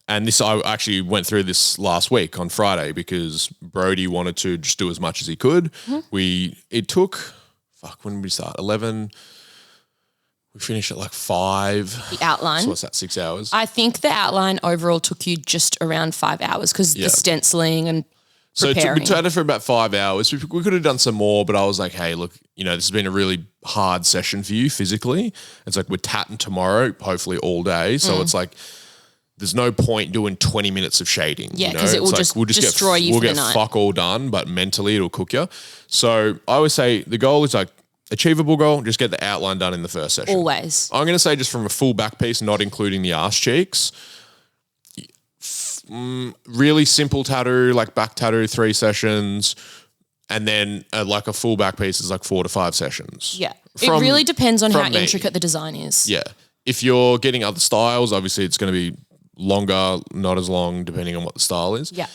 And this, I actually went through this last week on Friday because Brody wanted to just do as much as he could. Mm-hmm. It took, when did we start? 11. We finished at like 5. The outline. So what's that, 6 hours? I think the outline overall took you just around 5 hours because the stenciling and preparing. So we had it for about 5 hours. We could have done some more, but I was like, hey, look, this has been a really hard session for you physically. It's like we're tatting tomorrow, hopefully all day. So it's like there's no point doing 20 minutes of shading. Yeah, because it will we'll just destroy you for the night. We'll get fuck all done, but mentally it'll cook you. So I always say the goal is like achievable goal, just get the outline done in the first session. Always. I'm going to say just from a full back piece, not including the arse cheeks, really simple tattoo, like back tattoo, 3 sessions, and then like a full back piece is like 4 to 5 sessions. Yeah. It really depends on how intricate the design is. Yeah. If you're getting other styles, obviously it's going to be longer, not as long, depending on what the style is. Yeah.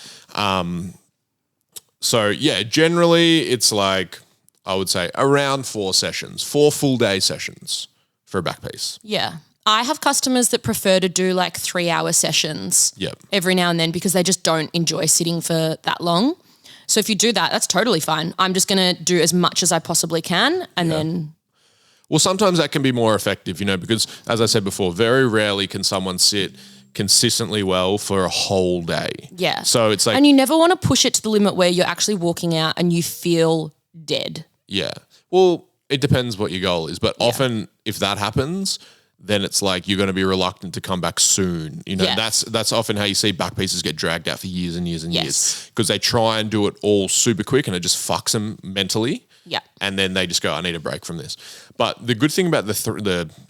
So yeah, generally it's like, I would say around 4 sessions, 4 full day sessions for a back piece. Yeah. I have customers that prefer to do like 3-hour sessions every now and then because they just don't enjoy sitting for that long. So if you do that, that's totally fine. I'm just going to do as much as I possibly can and then... Well, sometimes that can be more effective, because as I said before, very rarely can someone sit consistently well for a whole day. Yeah. So it's like... And you never want to push it to the limit where you're actually walking out and you feel dead. Yeah. Well, it depends what your goal is. But often if that happens, then it's like you're going to be reluctant to come back soon. That's often how you see back pieces get dragged out for years and years and years because they try and do it all super quick and it just fucks them mentally. Yeah. And then they just go, I need a break from this. But the good thing about the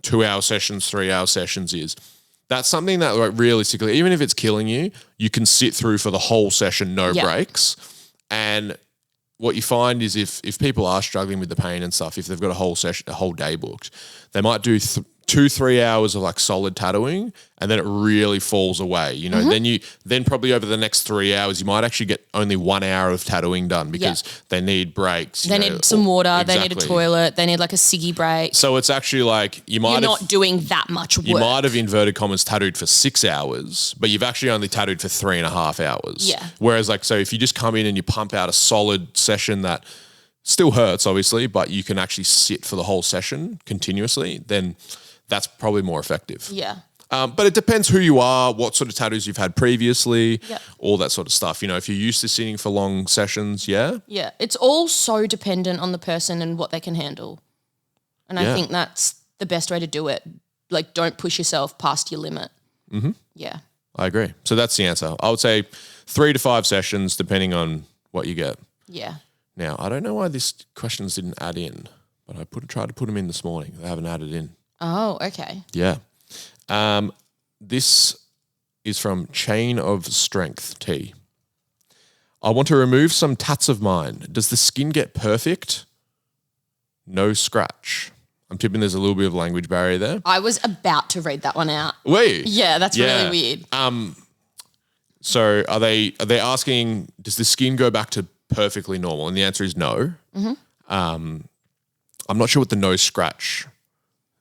2-hour sessions, 3-hour sessions is that's something that like realistically, even if it's killing you, you can sit through for the whole session, no breaks. And what you find is if people are struggling with the pain and stuff, if they've got a whole day booked, they might do 2-3 hours of like solid tattooing and then it really falls away. Then probably over the next 3 hours, you might actually get only 1 hour of tattooing done because they need breaks. They need some water. They need a toilet. They need like a ciggy break. So it's actually like you're not doing that much work. You might have inverted commas tattooed for 6 hours, but you've actually only tattooed for 3.5 hours. Yeah. Whereas so if you just come in and you pump out a solid session that still hurts obviously, but you can actually sit for the whole session continuously, then that's probably more effective. Yeah. But it depends who you are, what sort of tattoos you've had previously, Yep. all that sort of stuff. You know, if you're used to sitting for long sessions, yeah. Yeah, it's all so dependent on the person and what they can handle. And I think that's the best way to do it. Like, don't push yourself past your limit. Mm-hmm. Yeah. I agree. So that's the answer. I would say 3 to 5 sessions, depending on what you get. Yeah. Now, I don't know why these questions didn't add in, but I tried to put them in this morning. They haven't added in. Oh, okay. Yeah. This is from Chain of Strength T. I want to remove some tats of mine. Does the skin get perfect? No scratch. I'm tipping there's a little bit of language barrier there. I was about to read that one out. Wait. Yeah, that's really weird. So are they asking, does the skin go back to perfectly normal? And the answer is no. Mm-hmm. I'm not sure what the no scratch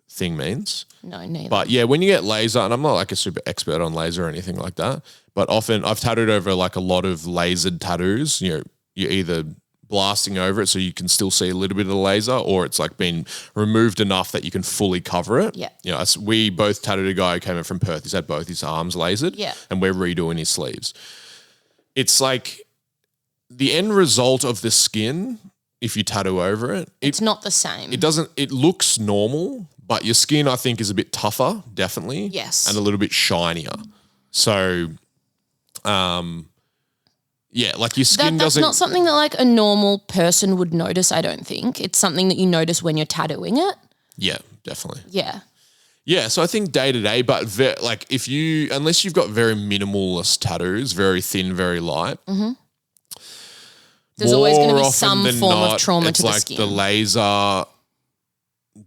thing means. No, neither. But yeah, when you get laser, and I'm not like a super expert on laser or anything like that, but often I've tattooed over like a lot of lasered tattoos. You know, you're either blasting over it so you can still see a little bit of the laser, or it's like been removed enough that you can fully cover it. Yeah. You know, we both tattooed a guy who came in from Perth. He's had both his arms lasered. Yeah. And we're redoing his sleeves. It's like the end result of the skin, if you tattoo over it, it's not the same. It looks normal, but your skin, I think, is a bit tougher, definitely. Yes. And a little bit shinier. So, yeah, like your skin that's doesn't... not something that like a normal person would notice, I don't think. It's something that you notice when you're tattooing it. Yeah, definitely. Yeah. Yeah, so I think day to day, but like unless you've got very minimalist tattoos, very thin, very light. Mm-hmm. There's always going to be some form of trauma to the skin. It's like the laser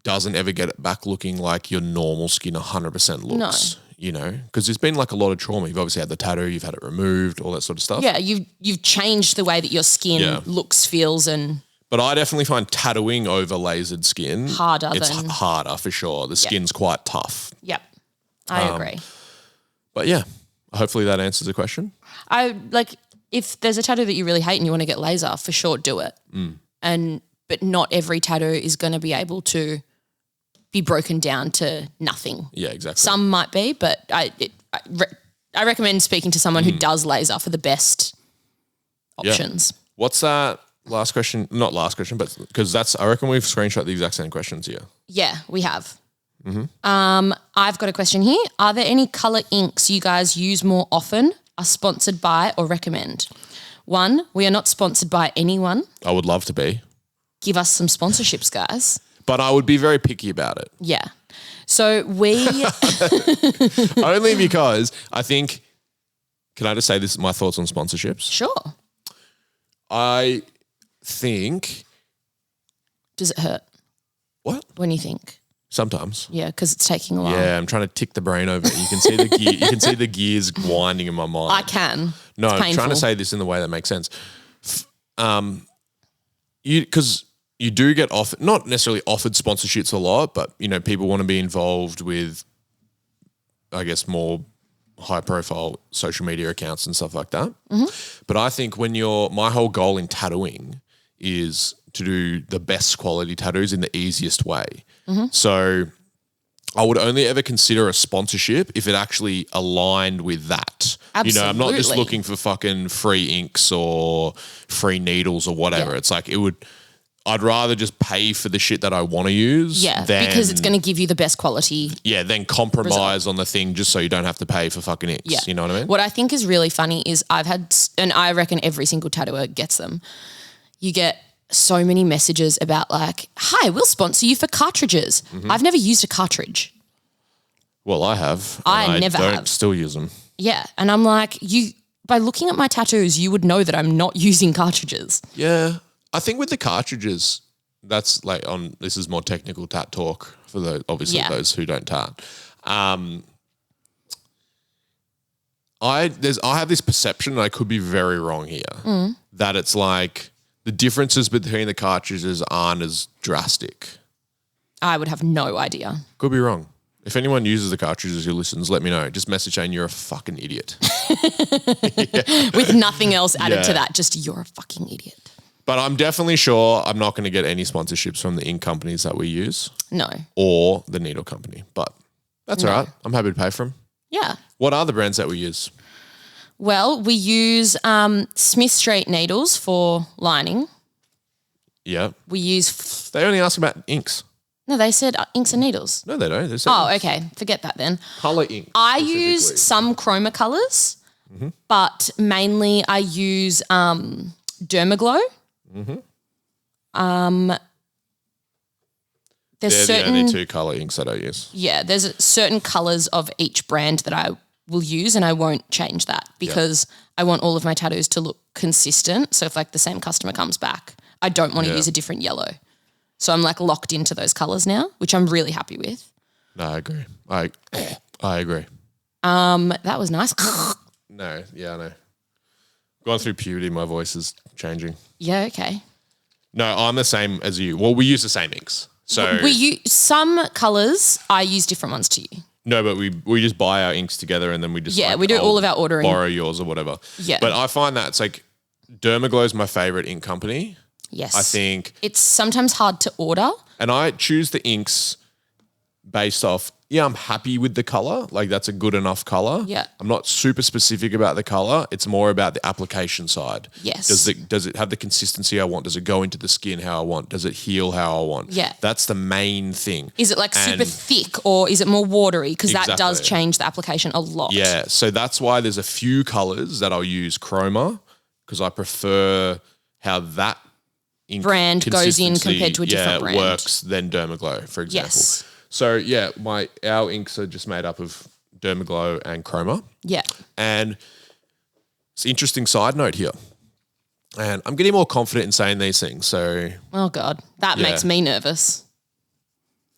doesn't ever get it back looking like your normal skin 100% looks. No. You know, because there's been like a lot of trauma. You've obviously had the tattoo, you've had it removed, all that sort of stuff. Yeah, you've changed the way that your skin looks, feels, and... But I definitely find tattooing over lasered skin... It's harder for sure. The skin's quite tough. Yep, I agree. But yeah, hopefully that answers the question. If there's a tattoo that you really hate and you want to get laser, for sure do it. But not every tattoo is going to be able to be broken down to nothing. Yeah, exactly. Some might be, but I recommend speaking to someone who does laser for the best options. Yeah. What's that last question? Not last question, but because I reckon we've screenshot the exact same questions here. Yeah, we have. Mm-hmm. I've got a question here. Are there any color inks you guys use more often, are sponsored by, or recommend? 1, we are not sponsored by anyone. I would love to be. Give us some sponsorships, guys. But I would be very picky about it. Yeah. So we... Only because I think... Can I just say this? My thoughts on sponsorships? Sure. I think... Does it hurt? What? When you think? Sometimes. Yeah, because it's taking a while. Yeah, I'm trying to tick the brain over. You can see the gear. You can see the gears winding in my mind. I can. No, I'm trying to say this in the way that makes sense. Because you do get offered, not necessarily offered sponsorships a lot, but you know, people want to be involved with, I guess, more high-profile social media accounts and stuff like that. Mm-hmm. But I think my whole goal in tattooing is to do the best quality tattoos in the easiest way. Mm-hmm. So I would only ever consider a sponsorship if it actually aligned with that. Absolutely. You know, I'm not just looking for fucking free inks or free needles or whatever. Yeah. It's like I'd rather just pay for the shit that I want to use. Yeah, because it's going to give you the best quality. Yeah, then compromise on the thing just so you don't have to pay for fucking inks. Yeah. You know what I mean? What I think is really funny is I've had, and I reckon every single tattooer gets them, you get so many messages about like, hi, we'll sponsor you for cartridges. Mm-hmm. I've never used a cartridge. Well, I have. I never have. Still use them. Yeah, and I'm like, by looking at my tattoos, you would know that I'm not using cartridges. Yeah. I think with the cartridges, that's like this is more technical tat talk for those who don't tat. I have this perception, and I could be very wrong here, that it's like the differences between the cartridges aren't as drastic. I would have no idea. Could be wrong. If anyone uses the cartridges who listens, let me know. Just message saying you're a fucking idiot. With nothing else added to that, just you're a fucking idiot. But I'm definitely sure I'm not going to get any sponsorships from the ink companies that we use. No. Or the needle company. But That's all right. I'm happy to pay for them. Yeah. What are the brands that we use? Well, we use Smith Street needles for lining. Yeah. We use... They only ask about inks. No, they said inks and needles. No, they don't. They said inks. Okay. Forget that then. Colour ink. I use some chroma colours, but mainly I use Dermaglow. There's They're the only 2 colour inks that I use. Yeah, there's certain colours of each brand that I will use, and I won't change that because I want all of my tattoos to look consistent. So if like the same customer comes back, I don't want to use a different yellow. So I'm like locked into those colours now, which I'm really happy with. No, I agree. I agree. That was nice. No, yeah, I know. Going through puberty, my voice is changing. Yeah, okay. No, I'm the same as you. Well, we use the same inks. So we use some colours. I use different ones to you. No, but we just buy our inks together and then we just we do all of our ordering. Borrow yours or whatever. Yeah. But I find that it's like Dermaglow is my favourite ink company. Yes. I think it's sometimes hard to order. And I choose the inks based off, I'm happy with the colour. Like that's a good enough colour. Yeah. I'm not super specific about the colour. It's more about the application side. Yes. Does it have the consistency I want? Does it go into the skin how I want? Does it heal how I want? Yeah. That's the main thing. Is it like super thick or is it more watery? Because that does Exactly. change the application a lot. Yeah. So that's why there's a few colours that I'll use chroma because I prefer how that ink brand goes in compared to a different brand. Works than Dermaglow, for example. Yes. So our inks are just made up of Dermaglow and chroma. Yeah. And it's an interesting side note here. And I'm getting more confident in saying these things. So oh God, that makes me nervous.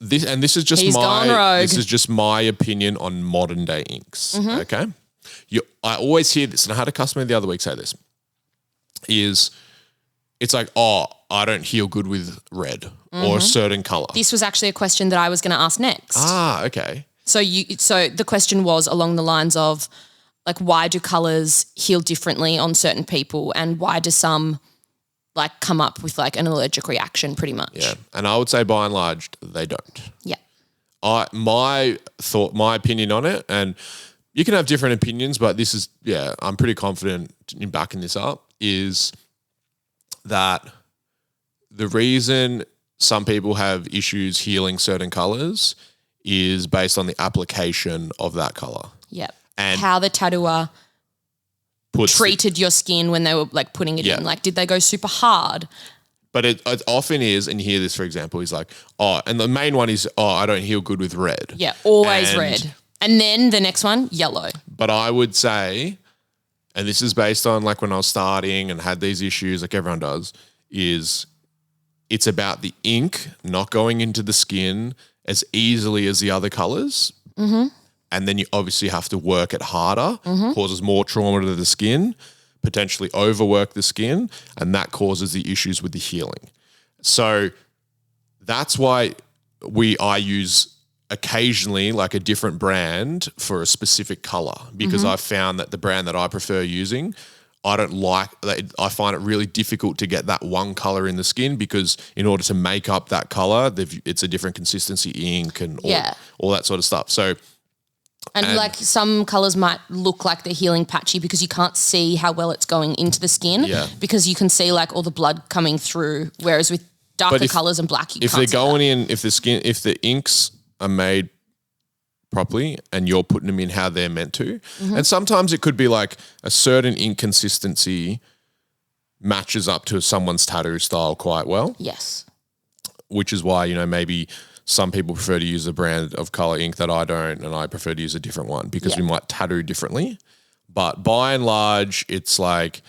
This is just this is just my opinion on modern day inks. Okay. I always hear this, and I had a customer the other week say this. It's like, I don't heal good with red or a certain colour. This was actually a question that I was going to ask next. Okay. So the question was along the lines of like, why do colours heal differently on certain people and why do some like come up with like an allergic reaction pretty much? Yeah. And I would say by and large, they don't. Yeah. My opinion on it, and you can have different opinions, but this is, I'm pretty confident in backing this up, is that the reason some people have issues healing certain colours is based on the application of that colour. Yep. And how the tattooer treated your skin when they were like putting it in. Like, did they go super hard? But it often is, and you hear this, for example, he's like, and the main one is, I don't heal good with red. Yeah, always red. And then the next one, yellow. But I would say, and this is based on like when I was starting and had these issues, like everyone does, is it's about the ink not going into the skin as easily as the other colours. Mm-hmm. And then you obviously have to work it harder, causes more trauma to the skin, potentially overwork the skin, and that causes the issues with the healing. So that's why I use occasionally like a different brand for a specific color because I've found that the brand that I prefer using, I don't like that. I find it really difficult to get that one color in the skin because in order to make up that color, it's a different consistency ink and all that sort of stuff. So, and like some colours might look like they're healing patchy because you can't see how well it's going into the skin because you can see like all the blood coming through, whereas with darker colours and black, you can't see that. If they're going in, if the inks are made properly and you're putting them in how they're meant to, and sometimes it could be like a certain ink consistency matches up to someone's tattoo style quite well. Yes. Which is why, maybe some people prefer to use a brand of color ink that I don't, and I prefer to use a different one because we might tattoo differently. But by and large, it's like,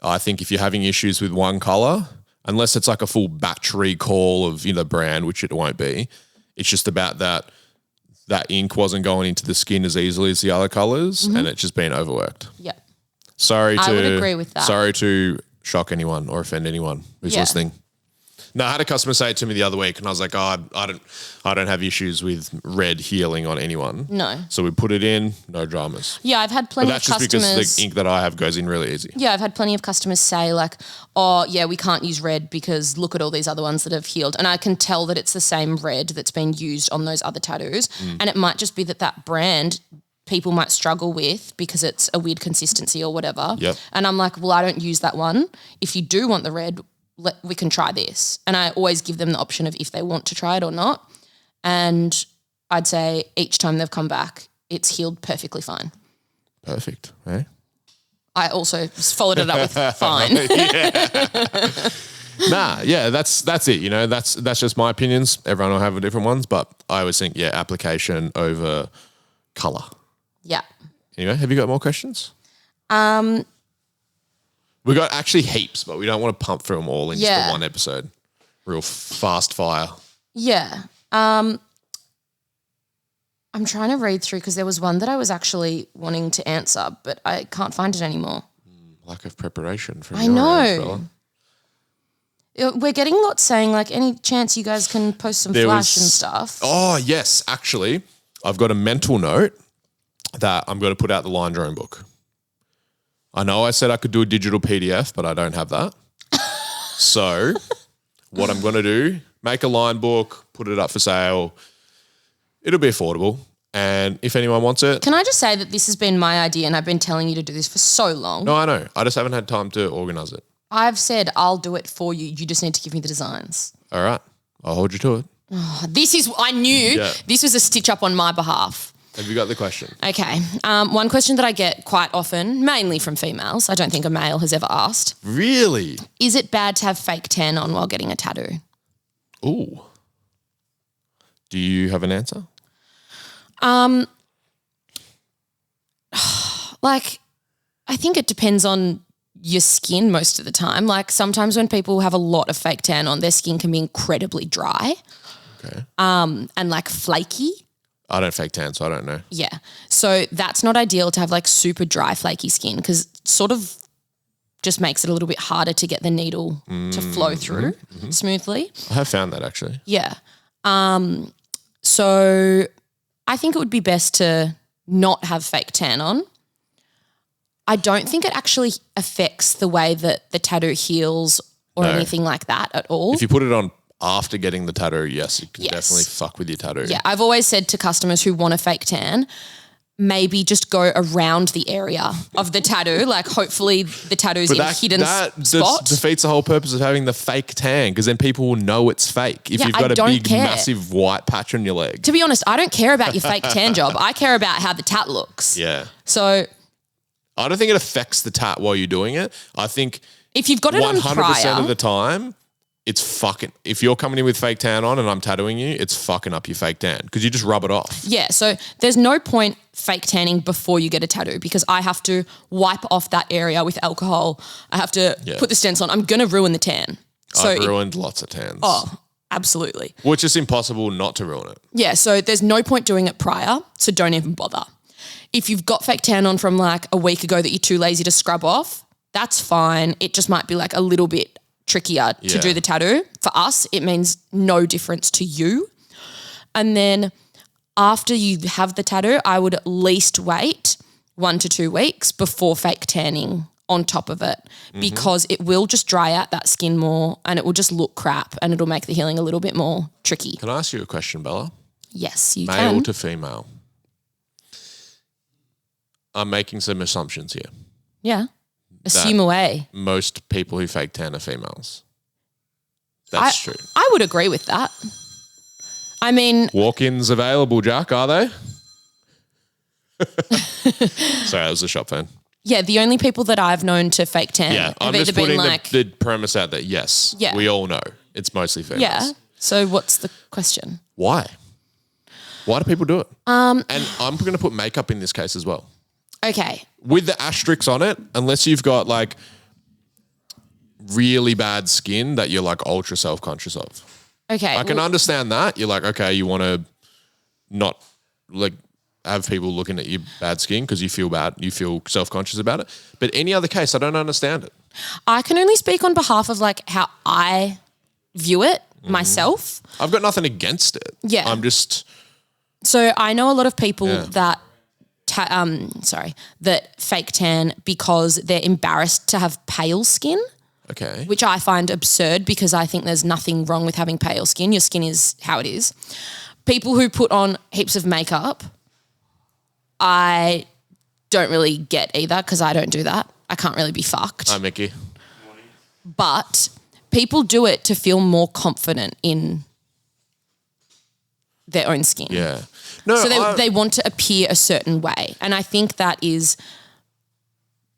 I think if you're having issues with one color, unless it's like a full batch recall of, brand, which it won't be, it's just about that ink wasn't going into the skin as easily as the other colors and it's just been overworked. Yeah. I would agree with that. Sorry to shock anyone or offend anyone who's listening. No, I had a customer say it to me the other week, and I was like, "Oh, I don't have issues with red healing on anyone." No. So we put it in, no dramas. Yeah, I've had plenty But of that's customers. just because the ink that I have goes in really easy. Yeah, I've had plenty of customers say like, "Oh, yeah, we can't use red because look at all these other ones that have healed," and I can tell that it's the same red that's been used on those other tattoos, and it might just be that brand people might struggle with because it's a weird consistency or whatever. Yep. And I'm like, well, I don't use that one. If you do want the red, we can try this. And I always give them the option of if they want to try it or not. And I'd say each time they've come back, it's healed perfectly fine. Perfect, eh? I also followed it up with fine. That's it. You know, that's just my opinions. Everyone will have different ones, but I always think, application over colour. Yeah. Anyway, have you got more questions? We got actually heaps, but we don't want to pump through them all in just the one episode. Real fast fire. Yeah. I'm trying to read through because there was one that I was actually wanting to answer, but I can't find it anymore. Lack of preparation from I your know. end, fella. We're getting lots saying like any chance you guys can post some flash and stuff. Oh, yes. Actually, I've got a mental note that I'm going to put out the line drawing book. I know I said I could do a digital PDF, but I don't have that. So what I'm going to do, make a line book, put it up for sale. It'll be affordable. And if anyone wants it. Can I just say that this has been my idea and I've been telling you to do this for so long. No, I know. I just haven't had time to organise it. I've said I'll do it for you. You just need to give me the designs. All right. I'll hold you to it. I knew this was a stitch up on my behalf. Have you got the question? Okay. One question that I get quite often, mainly from females, I don't think a male has ever asked. Really? Is it bad to have fake tan on while getting a tattoo? Ooh. Do you have an answer? Like, I think it depends on your skin most of the time. Like sometimes when people have a lot of fake tan on, their skin can be incredibly dry. Okay. And like flaky. I don't fake tan, so I don't know. Yeah. So that's not ideal to have like super dry, flaky skin because it sort of just makes it a little bit harder to get the needle to flow through smoothly. I have found that actually. Yeah. So I think it would be best to not have fake tan on. I don't think it actually affects the way that the tattoo heals or anything like that at all. If you put it on after getting the tattoo, yes, it can definitely fuck with your tattoo. Yeah, I've always said to customers who want a fake tan, maybe just go around the area of the tattoo. Like hopefully the tattoo's in hidden spots. Defeats the whole purpose of having the fake tan because then people will know it's fake if you've got a big, massive white patch on your leg. To be honest, I don't care about your fake tan job. I care about how the tat looks. Yeah. So I don't think it affects the tat while you're doing it. I think if you've got it on prior, 100% of the time, it's fucking, if you're coming in with fake tan on and I'm tattooing you, it's fucking up your fake tan because you just rub it off. Yeah, so there's no point fake tanning before you get a tattoo because I have to wipe off that area with alcohol. I have to put the stencil on. I'm going to ruin the tan. So I've ruined lots of tans. Oh, absolutely. Which is impossible not to ruin it. Yeah, so there's no point doing it prior, so don't even bother. If you've got fake tan on from like a week ago that you're too lazy to scrub off, that's fine. It just might be like a little bit trickier to do the tattoo. For us, it means no difference to you. And then after you have the tattoo, I would at least wait 1 to 2 weeks before fake tanning on top of it because it will just dry out that skin more and it will just look crap and it'll make the healing a little bit more tricky. Can I ask you a question, Bella? Yes, you can. Male to female. I'm making some assumptions here. Yeah. Assume away. Most people who fake tan are females. That's true. I would agree with that. I mean, walk-ins available, Jack, are they? Sorry, that was a shop phone. Yeah, the only people that I've known to fake tan have either been like the premise out that yes, we all know it's mostly females. Yeah. So what's the question? Why? Why do people do it? And I'm going to put makeup in this case as well. Okay. With the asterisks on it, unless you've got like really bad skin that you're like ultra self-conscious of. Okay. I can understand that. You're like, okay, you want to not like have people looking at your bad skin because you feel bad, you feel self-conscious about it. But any other case, I don't understand it. I can only speak on behalf of like how I view it myself. I've got nothing against it. Yeah. I'm just... So I know a lot of people that that fake tan because they're embarrassed to have pale skin. Okay. Which I find absurd because I think there's nothing wrong with having pale skin. Your skin is how it is. People who put on heaps of makeup, I don't really get either because I don't do that. I can't really be fucked. Hi, Mickey. But people do it to feel more confident in their own skin. Yeah. No, So they want to appear a certain way. And I think that is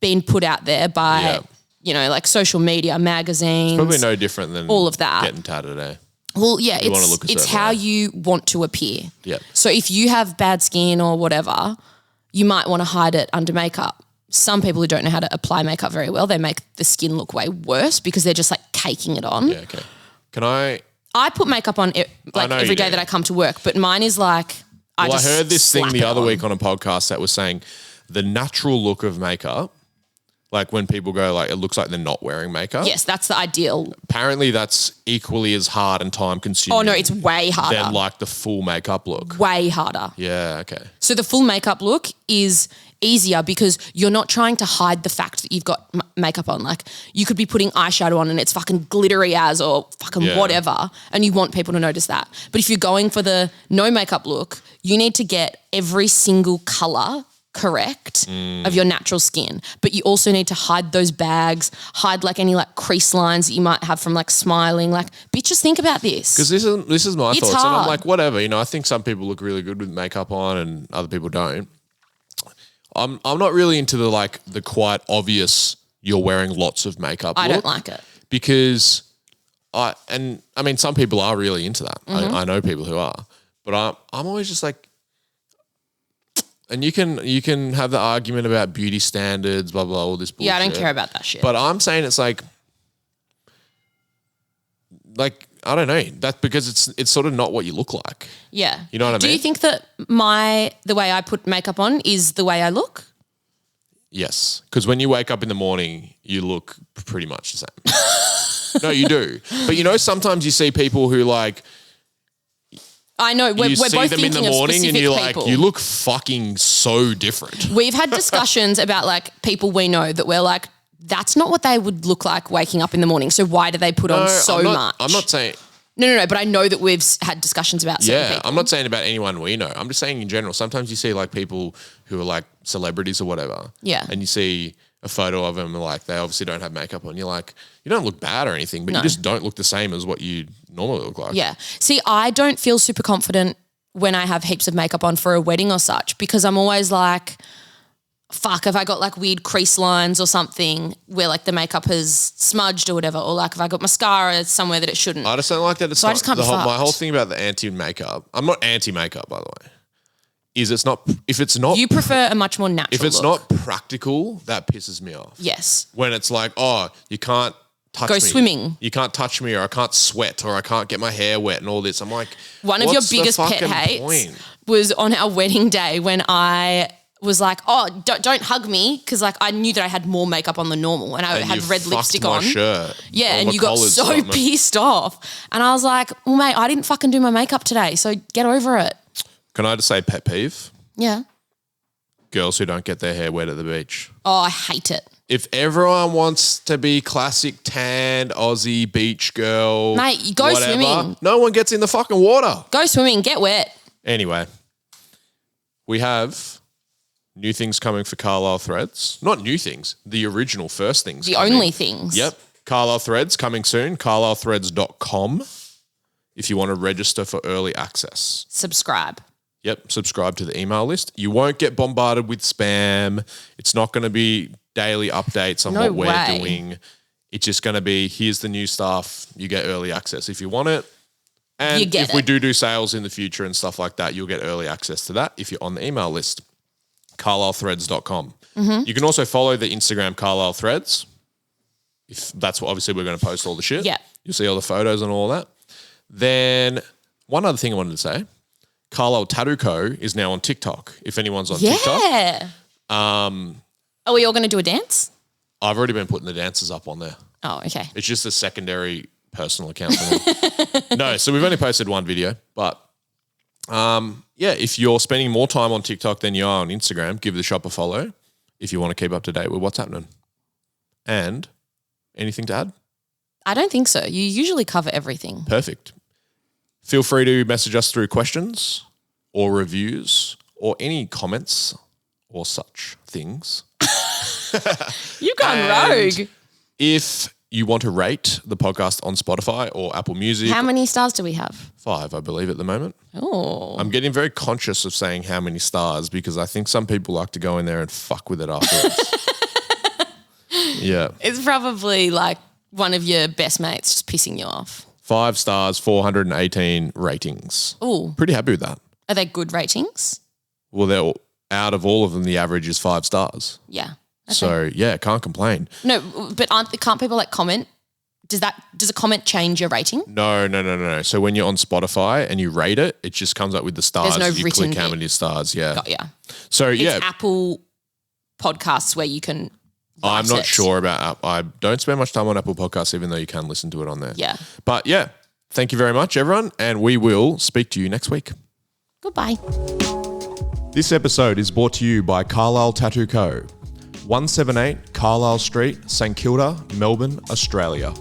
being put out there by, like social media, magazines. Probably no different than all of that. Getting tatted, eh? Well, yeah, wanna look a it's certain how way. you want to appear. Yep. So if you have bad skin or whatever, you might want to hide it under makeup. Some people who don't know how to apply makeup very well, they make the skin look way worse because they're just like caking it on. Yeah, okay. Can I put makeup on every day that I come to work, but mine is like I heard this thing slap the it other on. week on a podcast that was saying the natural look of makeup, like when people go like it looks like they're not wearing makeup. Yes, that's the ideal. Apparently that's equally as hard and time consuming. Oh no, it's way harder. Than like the full makeup look. Way harder. Yeah, okay. So the full makeup look is easier because you're not trying to hide the fact that you've got makeup on. Like you could be putting eyeshadow on and it's fucking glittery as or fucking whatever and you want people to notice that. But if you're going for the no makeup look, you need to get every single colour correct of your natural skin. But you also need to hide those bags, hide like any like crease lines that you might have from like smiling. Like bitches, think about this. Because this is my It's thoughts. And I'm hard. like, whatever, I think some people look really good with makeup on and other people don't. I'm not really into the quite obvious you're wearing lots of makeup I look. don't like it. Because some people are really into that. I know people who are. But I'm always just like, and you can have the argument about beauty standards, blah, blah, all this bullshit. Yeah, I don't care about that shit. But I'm saying it's like, I don't know. That's because it's sort of not what you look like. Yeah. You know what I mean? Do you think that the way I put makeup on is the way I look? Yes. Because when you wake up in the morning, you look pretty much the same. No, you do. But sometimes you see people who like, I know we're you both see them thinking in the morning of and specific you're like, people. you look fucking so different. We've had discussions about like people we know that we're like, that's not what they would look like waking up in the morning. So why do they put on so much? I'm not saying. No. But I know that we've had discussions about certain people. I'm not saying about anyone we know. I'm just saying in general. Sometimes you see like people who are like celebrities or whatever. Yeah. And you see a photo of them and like they obviously don't have makeup on. You're like, you don't look bad or anything, but No. you just don't look the same as what you normally look like. Yeah. See, I don't feel super confident when I have heaps of makeup on for a wedding or such because I'm always like, fuck, have I got like weird crease lines or something where like the makeup has smudged or whatever, or like have I got mascara somewhere that it shouldn't? I just don't like that. It's So I not just can't be my fucked. whole thing about the anti-makeup. I'm not anti-makeup, by the way. If it's not You prefer a much more natural if it's look. not practical, that pisses me off. Yes. When it's like, oh, you can't touch Go me. swimming. You can't touch me, or I can't sweat, or I can't get my hair wet and all this. I'm like, One of your what's the biggest pet fucking hates point? was on our wedding day when I was like, oh, don't hug me because like I knew that I had more makeup on than normal and I And had you red fucked lipstick my on. shirt. Yeah, All and the you got collars so got me. pissed off. And I was like, well, mate, I didn't fucking do my makeup today, so get over it. Can I just say pet peeve? Yeah. Girls who don't get their hair wet at the beach. Oh, I hate it. If everyone wants to be classic tanned Aussie beach girl, Mate, you go whatever, swimming. no one gets in the fucking water. Go swimming, get wet. Anyway, we have new things coming for Carlisle Threads. Not new things, the original first things. The coming. only things. Yep. Carlisle Threads coming soon. CarlisleThreads.com if you want to register for early access. Subscribe. Yep. Subscribe to the email list. You won't get bombarded with spam. It's not going to be daily updates on No what we're way. doing. It's just going to be, here's the new stuff. You get early access if you want it. And You get if we it. do sales in the future and stuff like that, you'll get early access to that if you're on the email list. CarlisleThreads.com. Mm-hmm. You can also follow the Instagram Carlisle Threads. If that's what, obviously we're going to post all the shit. Yeah. You'll see all the photos and all that. Then one other thing I wanted to say, Carlisle Tattoo Co. is now on TikTok. If anyone's on TikTok. Yeah. Are we all going to do a dance? I've already been putting the dances up on there. Oh, okay. It's just a secondary personal account for me. No, so we've only posted one video, but if you're spending more time on TikTok than you are on Instagram, give the shop a follow if you want to keep up to date with what's happening. And anything to add? I don't think so. You usually cover everything. Perfect. Feel free to message us through questions or reviews or any comments or such things. You've gone rogue. If you want to rate the podcast on Spotify or Apple Music. How many stars do we have? 5, I believe, at the moment. Oh. I'm getting very conscious of saying how many stars because I think some people like to go in there and fuck with it afterwards. Yeah. It's probably like one of your best mates just pissing you off. 5 stars, 418 ratings. Ooh. Pretty happy with that. Are they good ratings? Well, they're out of all of them, the average is 5 stars. Yeah. Okay. So, yeah, can't complain. No, but can't people like comment? Does a comment change your rating? No. So when you're on Spotify and you rate it, it just comes up with the stars. There's no you written click how many stars, yeah. Got ya. So, it's yeah. Apple Podcasts where you can I'm not it. sure about I don't spend much time on Apple Podcasts, even though you can listen to it on there. Yeah. But, yeah, thank you very much, everyone, and we will speak to you next week. Goodbye. This episode is brought to you by Carlisle Tattoo Co. 178 Carlisle Street, St Kilda, Melbourne, Australia.